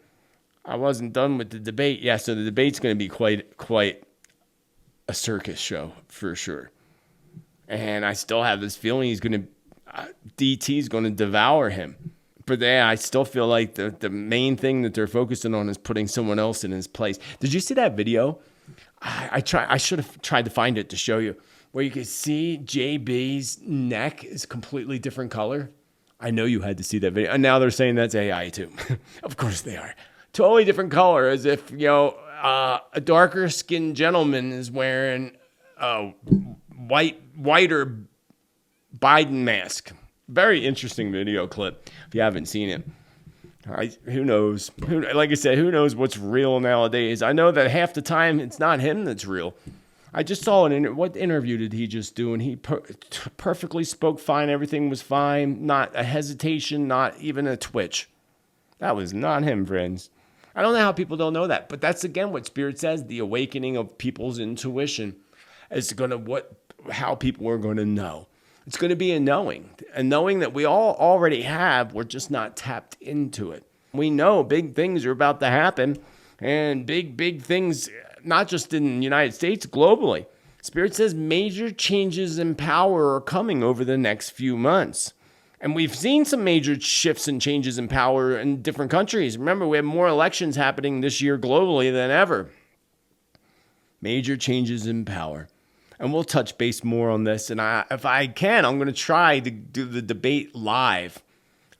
I wasn't done with the debate. Yeah, so the debate's going to be quite a circus show for sure. And I still have this feeling DT's going to devour him. But yeah, I still feel like the main thing that they're focusing on is putting someone else in his place. Did you see that video? I should have tried to find it to show you, where you could see JB's neck is a completely different color. I know you had to see that video. And now they're saying that's AI too. Of course they are. Totally different color, as if, a darker skinned gentleman is wearing a whiter Biden mask. Very interesting video clip if you haven't seen it. Who knows? Like I said, who knows what's real nowadays? I know that half the time it's not him that's real. I just saw what interview did he just do? And he perfectly spoke fine. Everything was fine. Not a hesitation, not even a twitch. That was not him, friends. I don't know how people don't know that. But that's, again, what Spirit says. The awakening of people's intuition is how people are going to know. It's going to be a knowing that we all already have. We're just not tapped into it. We know big things are about to happen, and big things, not just in the United States, globally. Spirit says major changes in power are coming over the next few months. And we've seen some major shifts and changes in power in different countries. Remember, we have more elections happening this year globally than ever. Major changes in power. And we'll touch base more on this. And if I can, I'm going to try to do the debate live.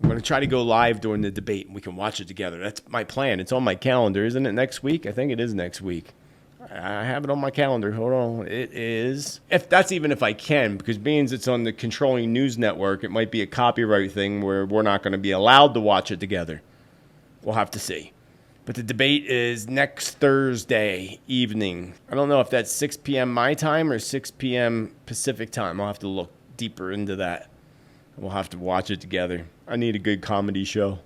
I'm going to try to go live during the debate, and we can watch it together. That's my plan. It's on my calendar. Isn't it next week? I think it is next week. I have it on my calendar. Hold on. It is. If I can, because being it's on the Controlling News Network, it might be a copyright thing where we're not going to be allowed to watch it together. We'll have to see. But the debate is next Thursday evening. I don't know if that's 6 p.m. my time or 6 p.m. Pacific time. I'll have to look deeper into that. We'll have to watch it together. I need a good comedy show.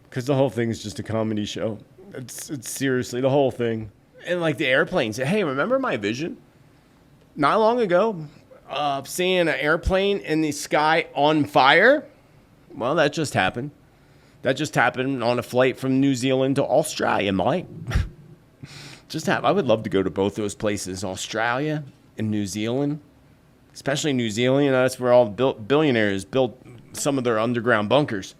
Because the whole thing is just a comedy show. It's seriously the whole thing. And like the airplanes. Hey, remember my vision? Not long ago, seeing an airplane in the sky on fire? Well, that just happened. That just happened on a flight from New Zealand to Australia, Mike. I would love to go to both those places, Australia and New Zealand. Especially New Zealand, that's where all billionaires built some of their underground bunkers.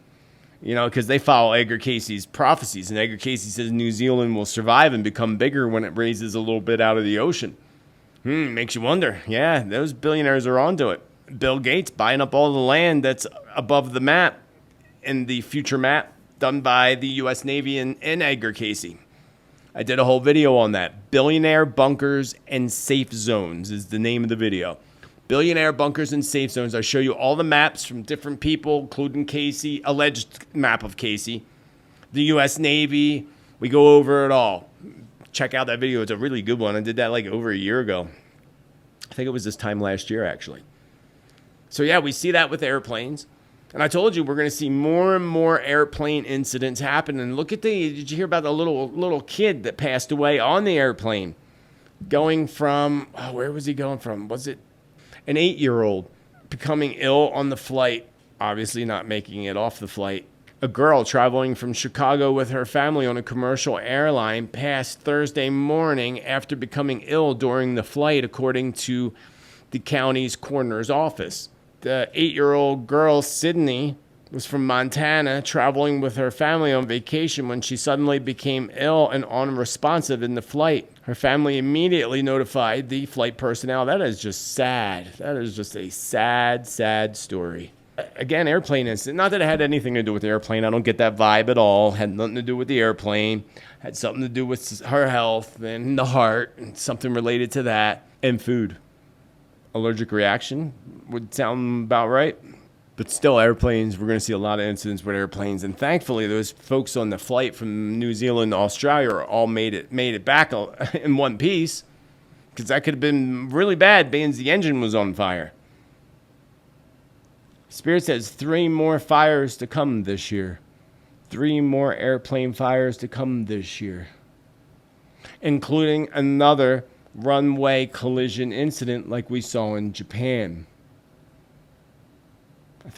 Because they follow Edgar Cayce's prophecies. And Edgar Cayce says New Zealand will survive and become bigger when it raises a little bit out of the ocean. Makes you wonder. Yeah, those billionaires are onto it. Bill Gates buying up all the land that's above the map. In the future map done by the U.S. Navy and Edgar Cayce. I did a whole video on that. Billionaire Bunkers and Safe Zones is the name of the video. Billionaire Bunkers and Safe Zones. I show you all the maps from different people, including Cayce, alleged map of Cayce, the U.S. Navy. We go over it all. Check out that video. It's a really good one. I did that like over a year ago. I think it was this time last year, actually. So, yeah, we see that with airplanes. And I told you we're going to see more and more airplane incidents happen. And look at did you hear about the little kid that passed away on the airplane? Going from, where was he going from? Was it an 8-year-old becoming ill on the flight? Obviously not making it off the flight. A girl traveling from Chicago with her family on a commercial airline passed Thursday morning after becoming ill during the flight, according to the county's coroner's office. The 8-year-old girl, Sydney, was from Montana, traveling with her family on vacation when she suddenly became ill and unresponsive in the flight. Her family immediately notified the flight personnel. That is just sad. That is just a sad, sad story. Again, airplane incident. Not that it had anything to do with the airplane. I don't get that vibe at all. Had nothing to do with the airplane. Had something to do with her health and the heart and something related to that. And food. Allergic reaction would sound about right. But still, airplanes, we're going to see a lot of incidents with airplanes. And thankfully, those folks on the flight from New Zealand to Australia all made it back in one piece. Because that could have been really bad, being the engine was on fire. Spirit says 3 more fires to come this year. 3 more airplane fires to come this year. Including another runway collision incident like we saw in Japan.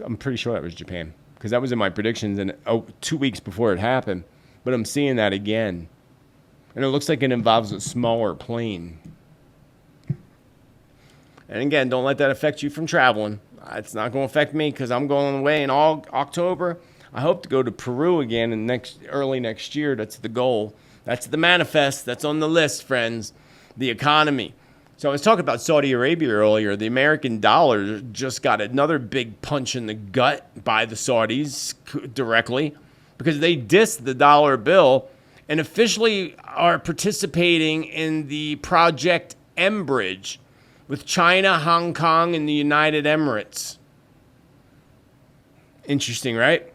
I'm pretty sure that was Japan, because that was in my predictions 2 weeks before it happened. But I'm seeing that again. And it looks like it involves a smaller plane. And again, don't let that affect you from traveling. It's not going to affect me because I'm going away in October. I hope to go to Peru again in early next year. That's the goal. That's the manifest. That's on the list, friends. The economy. So I was talking about Saudi Arabia earlier. The American dollar just got another big punch in the gut by the Saudis directly because they dissed the dollar bill and officially are participating in the Project M Bridge with China, Hong Kong, and the United Emirates. Interesting, right?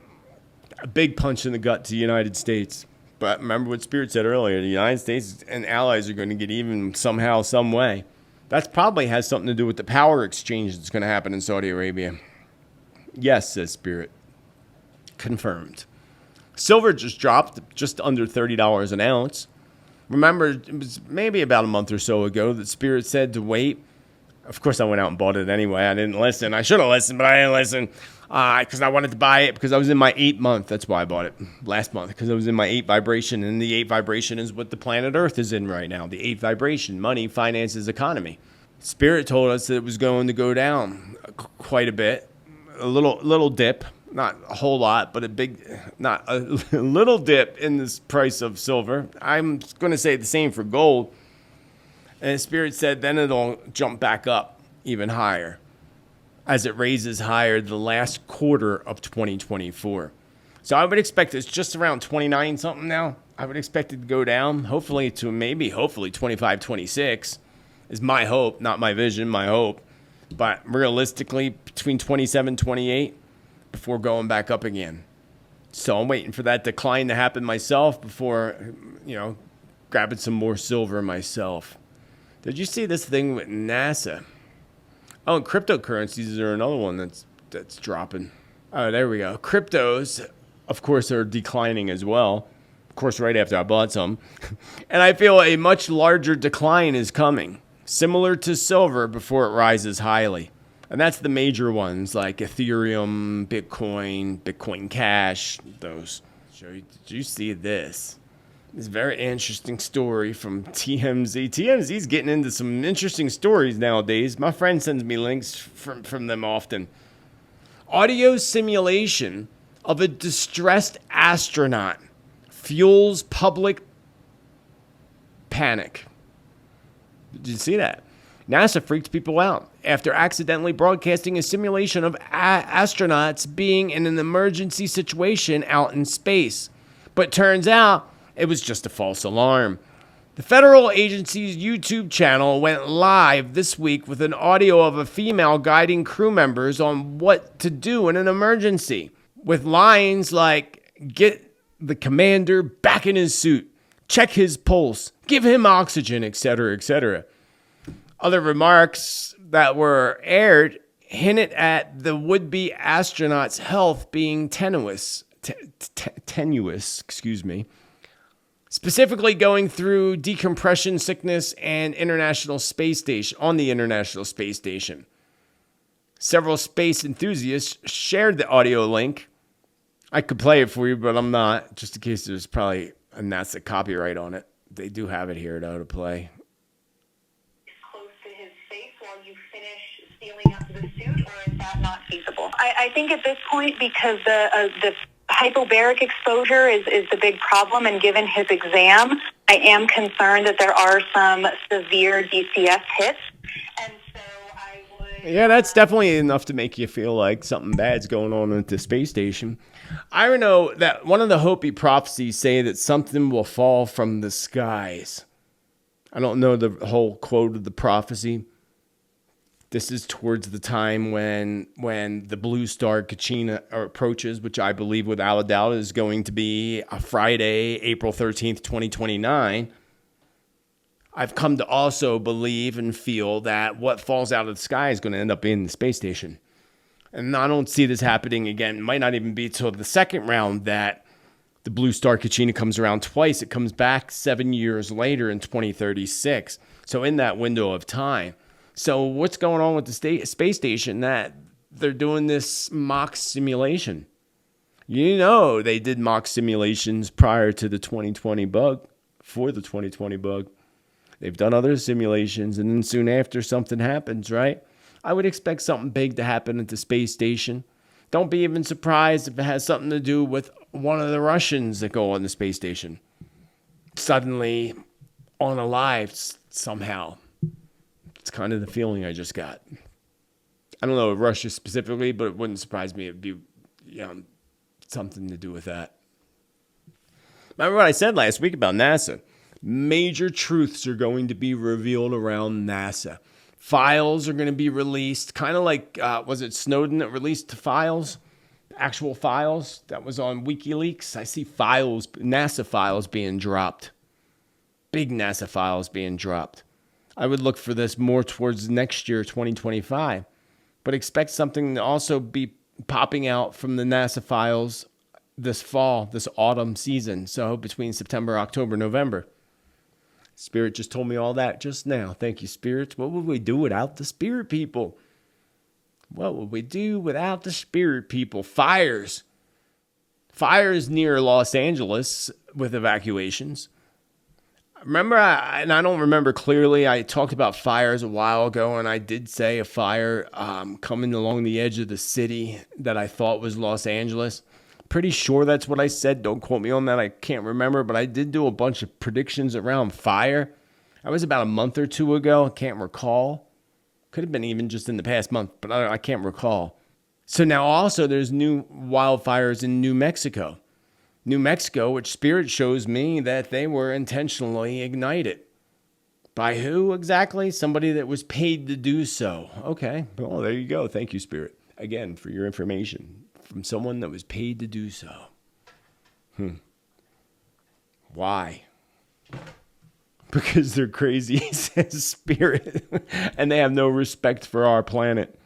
A big punch in the gut to the United States. But remember what Spirit said earlier, the United States and allies are going to get even somehow, some way. That probably has something to do with the power exchange that's going to happen in Saudi Arabia. Yes, says Spirit. Confirmed. Silver just dropped just under $30 an ounce. Remember, it was maybe about a month or so ago that Spirit said to wait. Of course, I went out and bought it anyway. I didn't listen. I should have listened, but I didn't listen because I wanted to buy it because I was in my 8th month. That's why I bought it last month, because I was in my 8th vibration, and the 8th vibration is what the planet Earth is in right now. The 8th vibration, money, finances, economy. Spirit told us that it was going to go down quite a bit, a little dip. Not a whole lot, but not a little dip in this price of silver. I'm going to say the same for gold. And Spirit said then it'll jump back up even higher as it raises higher the last quarter of 2024. So I would expect it's just around 29 something now. I would expect it to go down, hopefully 25, 26 is my hope, not my vision, my hope. But realistically, between 27, 28. Before going back up again. So I'm waiting for that decline to happen myself before, grabbing some more silver myself. Did you see this thing with NASA? Oh, and cryptocurrencies are another one that's dropping. Oh, there we go. Cryptos, of course, are declining as well. Of course, right after I bought some. And I feel a much larger decline is coming, similar to silver before it rises highly. And that's the major ones like Ethereum, Bitcoin Cash, those. Did you see this? This very interesting story from TMZ. TMZ's getting into some interesting stories nowadays. My friend sends me links from them often. Audio simulation of a distressed astronaut fuels public panic. Did you see that? NASA freaks people out after accidentally broadcasting a simulation of astronauts being in an emergency situation out in space. But turns out it was just a false alarm. The federal agency's YouTube channel went live this week with an audio of a female guiding crew members on what to do in an emergency, with lines like, "Get the commander back in his suit, check his pulse, give him oxygen," etc., etc. Other remarks that were aired hinted at the would-be astronaut's health being tenuous, specifically going through decompression sickness and on the International Space Station. Several space enthusiasts shared the audio link. I could play it for you, but I'm not, just in case there's probably a NASA copyright on it. They do have it here, though, to play.
Up to the suit, or is that not feasible? I think at this point, because the hypobaric exposure is the big problem, and given his exam, I am concerned that there are some severe DCS hits, and so I would...
Yeah, that's definitely enough to make you feel like something bad's going on at the space station. I know that one of the Hopi prophecies say that something will fall from the skies. I don't know the whole quote of the prophecy. This is towards the time when the blue star Kachina approaches, which I believe without a doubt is going to be a Friday, April 13th, 2029. I've come to also believe and feel that what falls out of the sky is going to end up in the space station. And I don't see this happening again. It might not even be till the second round that the blue star Kachina comes around twice. It comes back 7 years later in 2036. So in that window of time. So what's going on with the space station that they're doing this mock simulation? They did mock simulations prior to the 2020 bug, for the 2020 bug. They've done other simulations, and then soon after something happens, right? I would expect something big to happen at the space station. Don't be even surprised if it has something to do with one of the Russians that go on the space station. Suddenly unalived somehow. It's kind of the feeling I just got. I don't know Russia specifically, but it wouldn't surprise me. It'd be something to do with that. Remember what I said last week about NASA? Major truths are going to be revealed around NASA. Files are going to be released, kind of like, was it Snowden that released the files? actual files that was on WikiLeaks. I see files, NASA files being dropped. Big NASA files being dropped. I would look for this more towards next year, 2025, but expect something to also be popping out from the NASA files this fall, this autumn season. So between September, October, November. Spirit just told me all that just now. Thank you, Spirits. What would we do without the Spirit people? What would we do without the Spirit people? Fires. Fires near Los Angeles with evacuations. Remember, and I don't remember clearly, I talked about fires a while ago, and I did say a fire coming along the edge of the city that I thought was Los Angeles. Pretty sure that's what I said. Don't quote me on that. I can't remember, but I did do a bunch of predictions around fire. That was about a month or two ago. I can't recall. Could have been even just in the past month, but I can't recall. So now also there's new wildfires in New Mexico. New Mexico, which Spirit shows me that they were intentionally ignited. By who exactly? Somebody that was paid to do so. Okay, well, there you go. Thank you, Spirit, again, for your information. From someone that was paid to do so. Why? Because they're crazy, says Spirit, and they have no respect for our planet.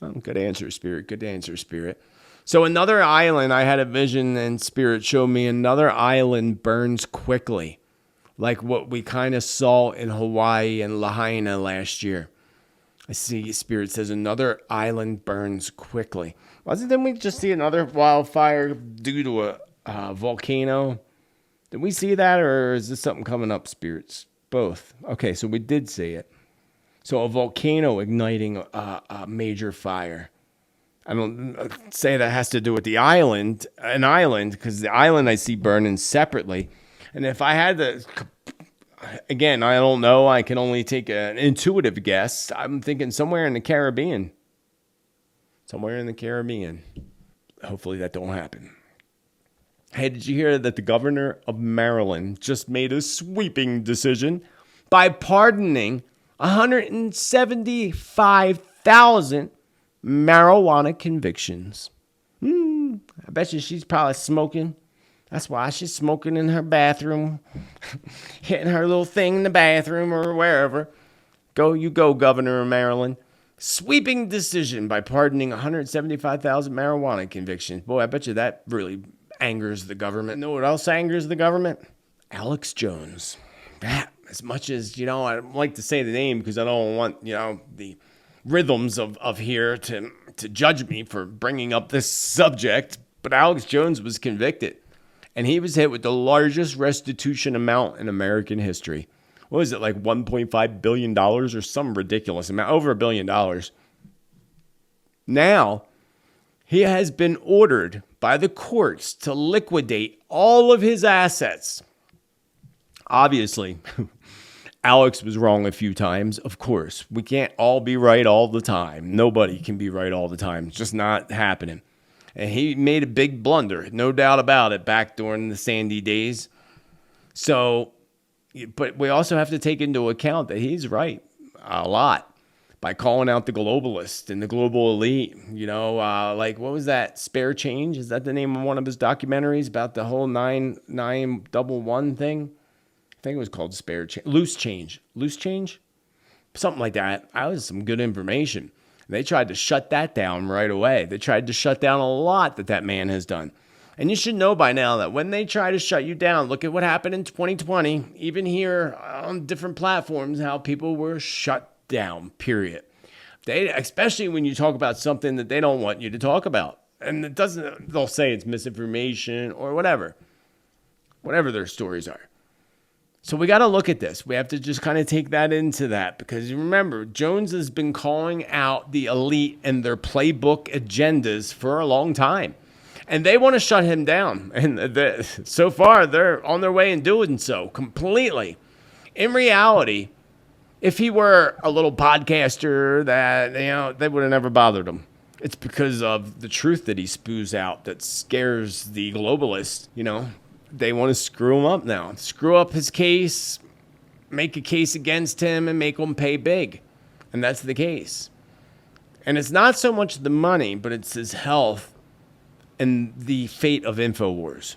Oh, good answer, Spirit. Good answer, Spirit. So another island, I had a vision and Spirit showed me another island burns quickly, like what we kind of saw in Hawaii and Lahaina last year. I see Spirit says another island burns quickly. Didn't we just see another wildfire due to a volcano? Did we see that, or is this something coming up, Spirits? Both. Okay, so we did see it. So a volcano igniting a major fire. I don't say that has to do with the island, because the island I see burning separately. And if I had to, again, I don't know. I can only take an intuitive guess. I'm thinking somewhere in the Caribbean. Somewhere in the Caribbean. Hopefully that don't happen. Hey, did you hear that the governor of Maryland just made a sweeping decision by pardoning 175,000 marijuana convictions? I bet you she's probably smoking. That's why she's smoking in her bathroom, hitting her little thing in the bathroom or wherever. You go, Governor of Maryland. Sweeping decision by pardoning 175,000 marijuana convictions. Boy, I bet you that really angers the government. Know what else angers the government? Alex Jones. That, as much as, I don't like to say the name because I don't want, the rhythms of here to judge me for bringing up this subject. But Alex Jones was convicted. And he was hit with the largest restitution amount in American history. What is it, like $1.5 billion or some ridiculous amount? Over $1 billion. Now, he has been ordered by the courts to liquidate all of his assets. Obviously, Alex was wrong a few times. Of course, we can't all be right all the time. Nobody can be right all the time. It's just not happening. And he made a big blunder, no doubt about it, back during the Sandy days. So, but we also have to take into account that he's right a lot by calling out the globalists and the global elite. Like, what was that? Spare Change? Is that the name of one of his documentaries about the whole 911 thing? I think it was called Spare Change. Loose Change? Something like that. That was some good information. They tried to shut that down right away. They tried to shut down a lot that man has done. And you should know by now that when they try to shut you down, look at what happened in 2020, even here on different platforms, how people were shut down, period. Especially when you talk about something that they don't want you to talk about. And they'll say it's misinformation or whatever their stories are. So we got to look at this. We have to just kind of take that into that, because remember, Jones has been calling out the elite and their playbook agendas for a long time. And they want to shut him down. And so far, they're on their way in doing so completely. In reality, if he were a little podcaster that, they would have never bothered him. It's because of the truth that he spews out that scares the globalists. They want to screw him up now. Screw up his case, make a case against him, and make him pay big. And that's the case. And it's not so much the money, but it's his health and the fate of InfoWars.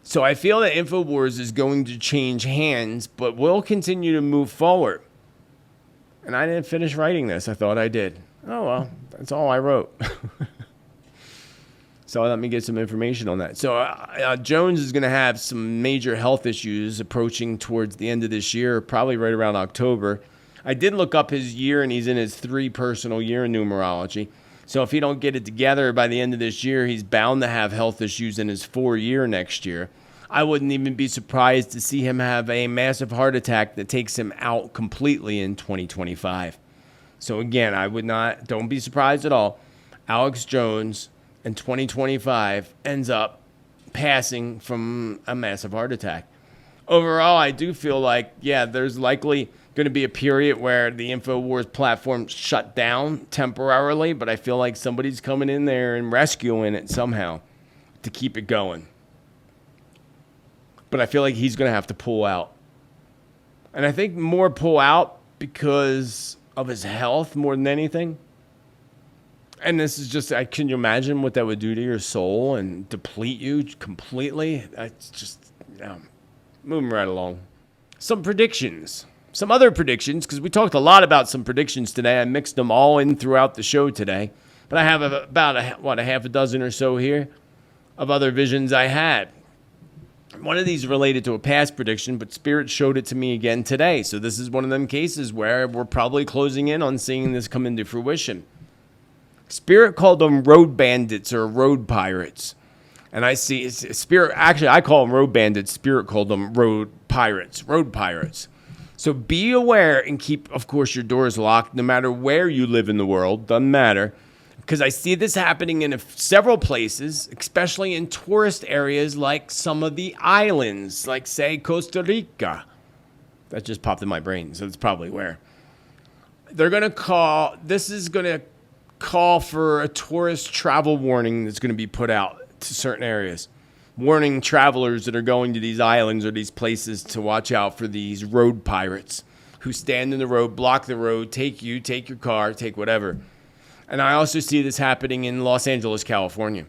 So I feel that InfoWars is going to change hands, but will continue to move forward. And I didn't finish writing this. I thought I did. Oh, well, that's all I wrote. So let me get some information on that. So Jones is going to have some major health issues approaching towards the end of this year, probably right around October. I did look up his year, and he's in his 3 personal year in numerology. So if he don't get it together by the end of this year, he's bound to have health issues in his 4 year next year. I wouldn't even be surprised to see him have a massive heart attack that takes him out completely in 2025. So again, don't be surprised at all. Alex Jones in 2025 ends up passing from a massive heart attack. Overall, I do feel like, there's likely going to be a period where the InfoWars platform shut down temporarily, but I feel like somebody's coming in there and rescuing it somehow to keep it going. But I feel like he's going to have to pull out. And I think more pull out because of his health more than anything. And this is just, can you imagine what that would do to your soul and deplete you completely? It's just, moving right along. Some other predictions, because we talked a lot about some predictions today. I mixed them all in throughout the show today. But I have about a half a dozen or so here of other visions I had. One of these related to a past prediction, but Spirit showed it to me again today. So this is one of them cases where we're probably closing in on seeing this come into fruition. Spirit called them road bandits or road pirates. And I see Spirit, actually I call them road bandits. Spirit called them road pirates. So be aware and keep, of course, your doors locked no matter where you live in the world. Doesn't matter. Because I see this happening in several places, especially in tourist areas like some of the islands, like, say, Costa Rica. That just popped in my brain, so it's probably where. This is going to call for a tourist travel warning that's going to be put out to certain areas. Warning travelers that are going to these islands or these places to watch out for these road pirates who stand in the road, block the road, take your car, take whatever. And I also see this happening in Los Angeles, California.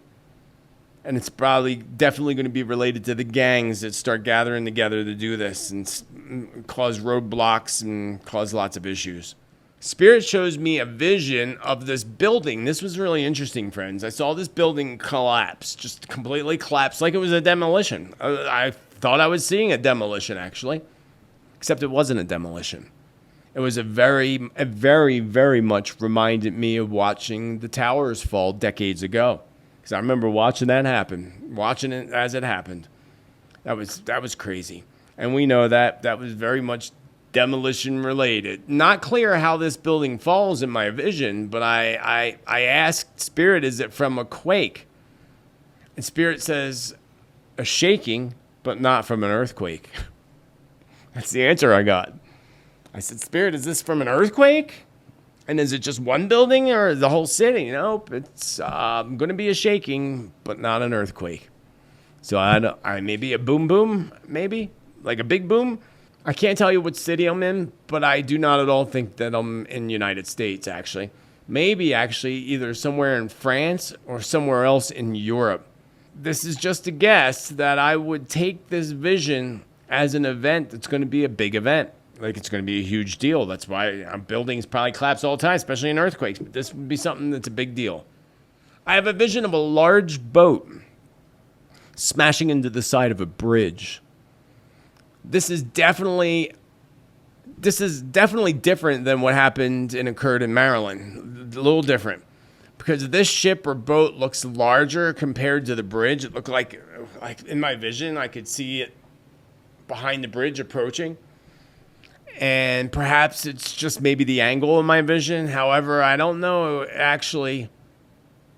And it's definitely going to be related to the gangs that start gathering together to do this and cause roadblocks and cause lots of issues. Spirit shows me a vision of this building. This was really interesting, friends. I saw this building collapse, just completely collapse, like it was a demolition. I thought I was seeing a demolition, actually, except it wasn't a demolition. It was a very, very much reminded me of watching the towers fall decades ago. Because I remember watching that happen, watching it as it happened. That was crazy. And we know that was very much demolition related. Not clear how this building falls in my vision, but I asked Spirit, is it from a quake? And Spirit says, a shaking, but not from an earthquake. That's the answer I got. I said, Spirit, is this from an earthquake? And is it just one building or the whole city? Nope, it's going to be a shaking, but not an earthquake. So I maybe a boom, maybe like a big boom. I can't tell you what city I'm in, but I do not at all think that I'm in the United States, actually. Maybe actually either somewhere in France or somewhere else in Europe. This is just a guess that I would take this vision as an event that's going to be a big event. Like, it's going to be a huge deal. That's why buildings probably collapse all the time, especially in earthquakes. But this would be something that's a big deal. I have a vision of a large boat smashing into the side of a bridge. This is definitely different than what happened and occurred in Maryland. A little different. Because this ship or boat looks larger compared to the bridge. It looked like in my vision, I could see it behind the bridge approaching. And perhaps it's just maybe the angle of my vision. However, I don't know actually.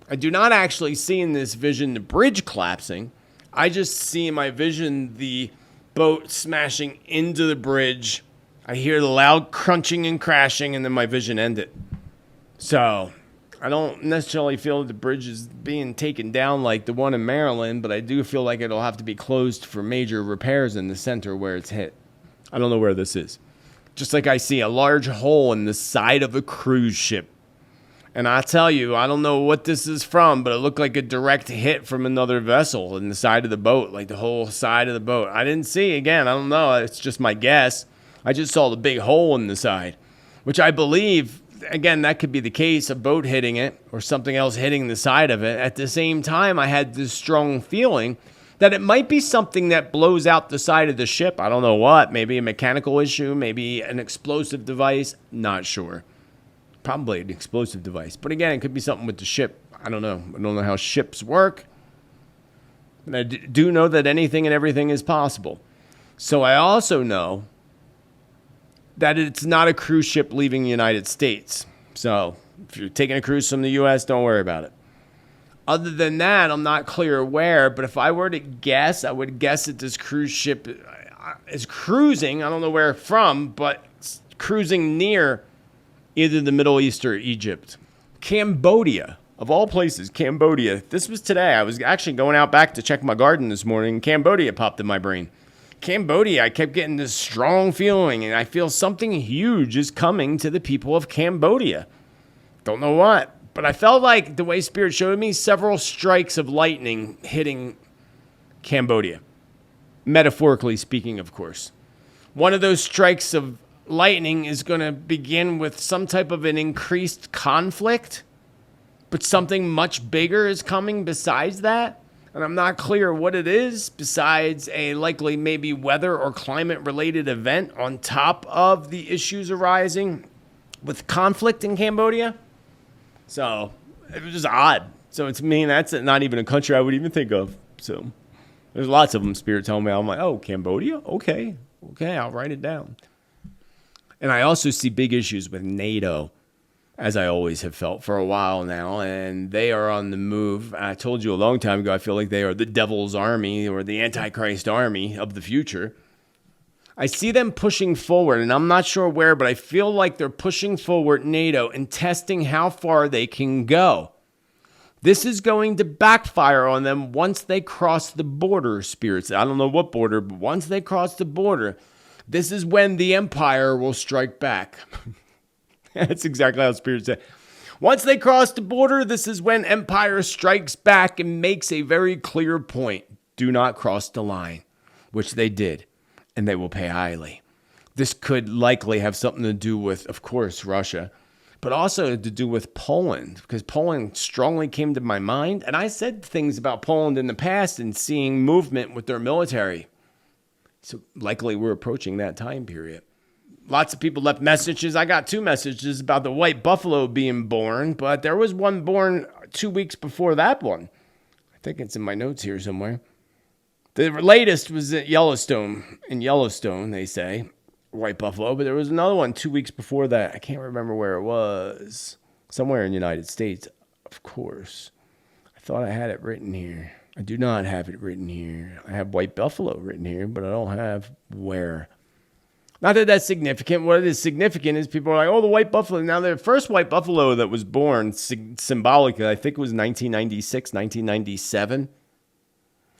I do not actually see in this vision the bridge collapsing. I just see in my vision the boat smashing into the bridge. I hear the loud crunching and crashing, and then my vision ended. So I don't necessarily feel that the bridge is being taken down like the one in Maryland, but I do feel like it'll have to be closed for major repairs in the center where it's hit. I don't know where this is. Just like I see a large hole in the side of a cruise ship. And I tell you, I don't know what this is from, but it looked like a direct hit from another vessel in the side of the boat, like the whole side of the boat. I didn't see, again, I don't know. It's just my guess. I just saw the big hole in the side, which I believe, again, that could be the case, a boat hitting it or something else hitting the side of it. At the same time, I had this strong feeling that it might be something that blows out the side of the ship. I don't know what. Maybe a mechanical issue, maybe an explosive device. Not sure. Probably an explosive device. But again, it could be something with the ship. I don't know. I don't know how ships work. And I do know that anything and everything is possible. So I also know that it's not a cruise ship leaving the United States. So if you're taking a cruise from the U.S., don't worry about it. Other than that, I'm not clear where, but if I were to guess, I would guess that this cruise ship is cruising. I don't know where from, but it's cruising near either the Middle East or Egypt. Cambodia, of all places, Cambodia. This was today. I was actually going out back to check my garden this morning. Cambodia popped in my brain. Cambodia, I kept getting this strong feeling, and I feel something huge is coming to the people of Cambodia. Don't know what, but I felt like the way Spirit showed me several strikes of lightning hitting Cambodia. Metaphorically speaking, of course. One of those strikes of lightning is going to begin with some type of an increased conflict, but something much bigger is coming besides that. And I'm not clear what it is besides a likely maybe weather or climate related event on top of the issues arising with conflict in Cambodia. So it was just odd. So to me, that's not even a country I would even think of. So there's lots of them, Spirit telling me. I'm like, oh, Cambodia? Okay, I'll write it down. And I also see big issues with NATO, as I always have felt for a while now, and they are on the move. I told you a long time ago, I feel like they are the devil's army or the Antichrist army of the future. I see them pushing forward, and I'm not sure where, but I feel like they're pushing forward NATO and testing how far they can go. This is going to backfire on them once they cross the border, Spirits. I don't know what border, but once they cross the border, this is when the Empire will strike back. That's exactly how Spirit said. Once they cross the border, this is when Empire strikes back and makes a very clear point. Do not cross the line, which they did, and they will pay highly. This could likely have something to do with, of course, Russia, but also to do with Poland, because Poland strongly came to my mind. And I said things about Poland in the past and seeing movement with their military. So likely we're approaching that time period. Lots of people left messages. I got 2 messages about the white buffalo being born, but there was one born 2 weeks before that one. I think it's in my notes here somewhere. The latest was at Yellowstone. In Yellowstone, they say, white buffalo, but there was another one 2 weeks before that. I can't remember where it was. Somewhere in the United States, of course. I thought I had it written here. I do not have it written here. I have white buffalo written here, but I don't have where. Not that that's significant. What is significant is people are like, oh, the white buffalo. Now, the first white buffalo that was born symbolically, I think it was 1996, 1997.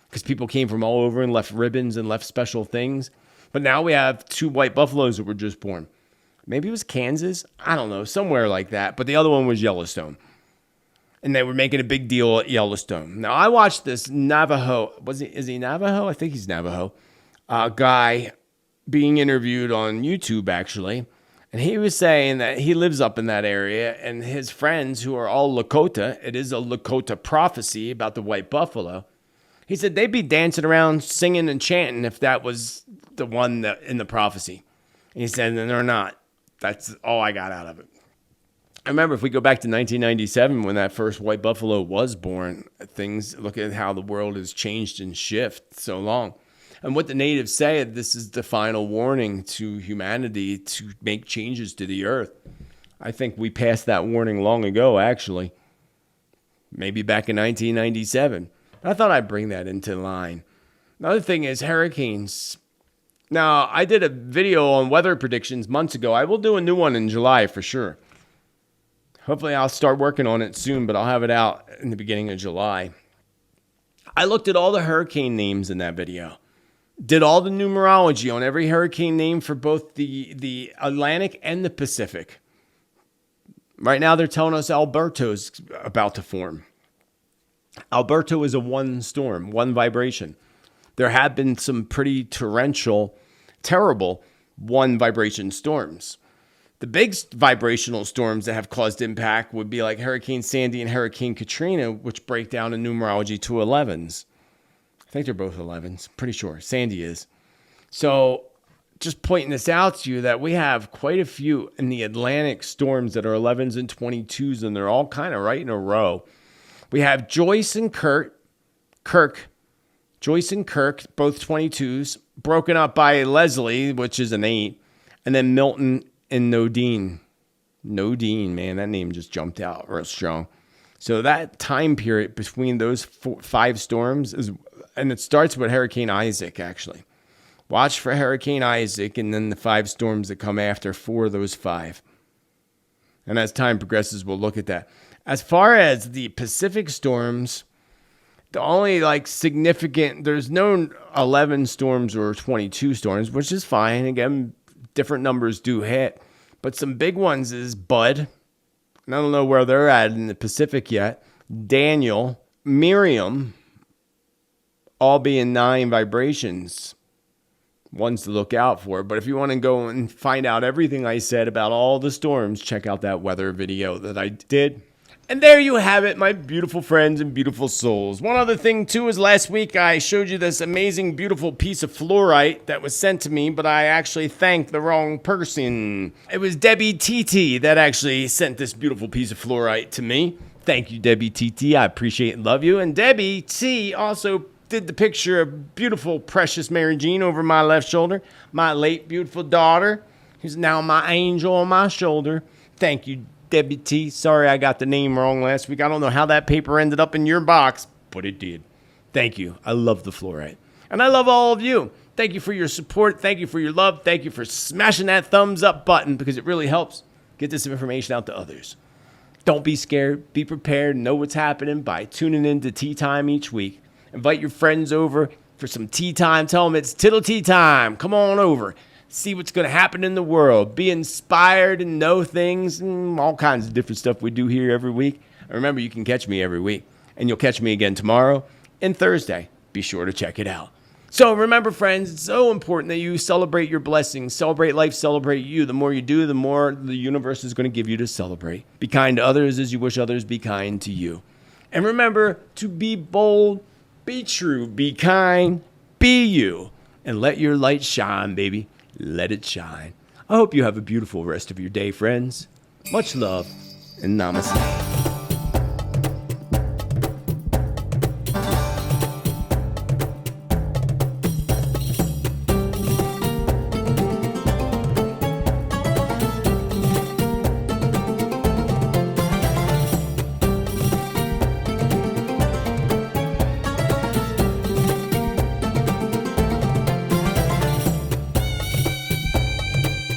Because people came from all over and left ribbons and left special things. But now we have 2 white buffaloes that were just born. Maybe it was Kansas. I don't know. Somewhere like that. But the other one was Yellowstone. And they were making a big deal at Yellowstone. Now, I watched this Navajo. Is he Navajo? I think he's Navajo. Guy being interviewed on YouTube, actually. And he was saying that he lives up in that area. And his friends, who are all Lakota, it is a Lakota prophecy about the white buffalo. He said they'd be dancing around, singing and chanting if that was the one that in the prophecy. And he said, and they're not. That's all I got out of it. I remember if we go back to 1997 when that first white buffalo was born, look at how the world has changed and shifted so long. And what the natives say, this is the final warning to humanity to make changes to the earth. I think we passed that warning long ago, actually. Maybe back in 1997. I thought I'd bring that into line. Another thing is hurricanes. Now, I did a video on weather predictions months ago. I will do a new one in July for sure. Hopefully I'll start working on it soon, but I'll have it out in the beginning of July. I looked at all the hurricane names in that video. Did all the numerology on every hurricane name for both the Atlantic and the Pacific. Right now, they're telling us Alberto's about to form. Alberto is a one storm, one vibration. There have been some pretty torrential, terrible one vibration storms. The big vibrational storms that have caused impact would be like Hurricane Sandy and Hurricane Katrina, which break down in numerology to 11s. I think they're both 11s. Pretty sure. Sandy is. So just pointing this out to you that we have quite a few in the Atlantic storms that are 11s and 22s, and they're all kind of right in a row. We have Joyce and Kirk, both 22s, broken up by Leslie, which is an 8, and then Milton and Nodine. Nodine, man, that name just jumped out real strong. So that time period between those 5 storms is, and it starts with Hurricane Isaac, actually. Watch for Hurricane Isaac and then the 5 storms that come after for those 5. And as time progresses, we'll look at that. As far as the Pacific storms, the only significant, there's no 11 storms or 22 storms, which is fine. Again, different numbers do hit. But some big ones is Bud. I don't know where they're at in the Pacific yet. Daniel, Miriam, all being 9 vibrations. Ones to look out for. But if you want to go and find out everything I said about all the storms, check out that weather video that I did. And there you have it, my beautiful friends and beautiful souls. One other thing, too, is last week I showed you this amazing, beautiful piece of fluorite that was sent to me, but I actually thanked the wrong person. It was Debbie TT that actually sent this beautiful piece of fluorite to me. Thank you, Debbie TT. I appreciate and love you. And Debbie T also did the picture of beautiful, precious Mary Jean over my left shoulder. My late, beautiful daughter, who's now my angel on my shoulder. Thank you, Debbie T. Sorry I got the name wrong last week. I don't know how that paper ended up in your box, but it did. Thank you. I love the fluorite. And I love all of you. Thank you for your support. Thank you for your love. Thank you for smashing that thumbs up button because it really helps get this information out to others. Don't be scared. Be prepared. Know what's happening by tuning in to Tea Time each week. Invite your friends over for some tea time. Tell them it's Tittle Tea Time. Come on over. See what's going to happen in the world. Be inspired and know things and all kinds of different stuff we do here every week. And remember, you can catch me every week. And you'll catch me again tomorrow and Thursday. Be sure to check it out. So remember, friends, it's so important that you celebrate your blessings. Celebrate life. Celebrate you. The more you do, the more the universe is going to give you to celebrate. Be kind to others as you wish others be kind to you. And remember to be bold, be true, be kind, be you. And let your light shine, baby. Let it shine. I hope you have a beautiful rest of your day, friends. Much love and namaste.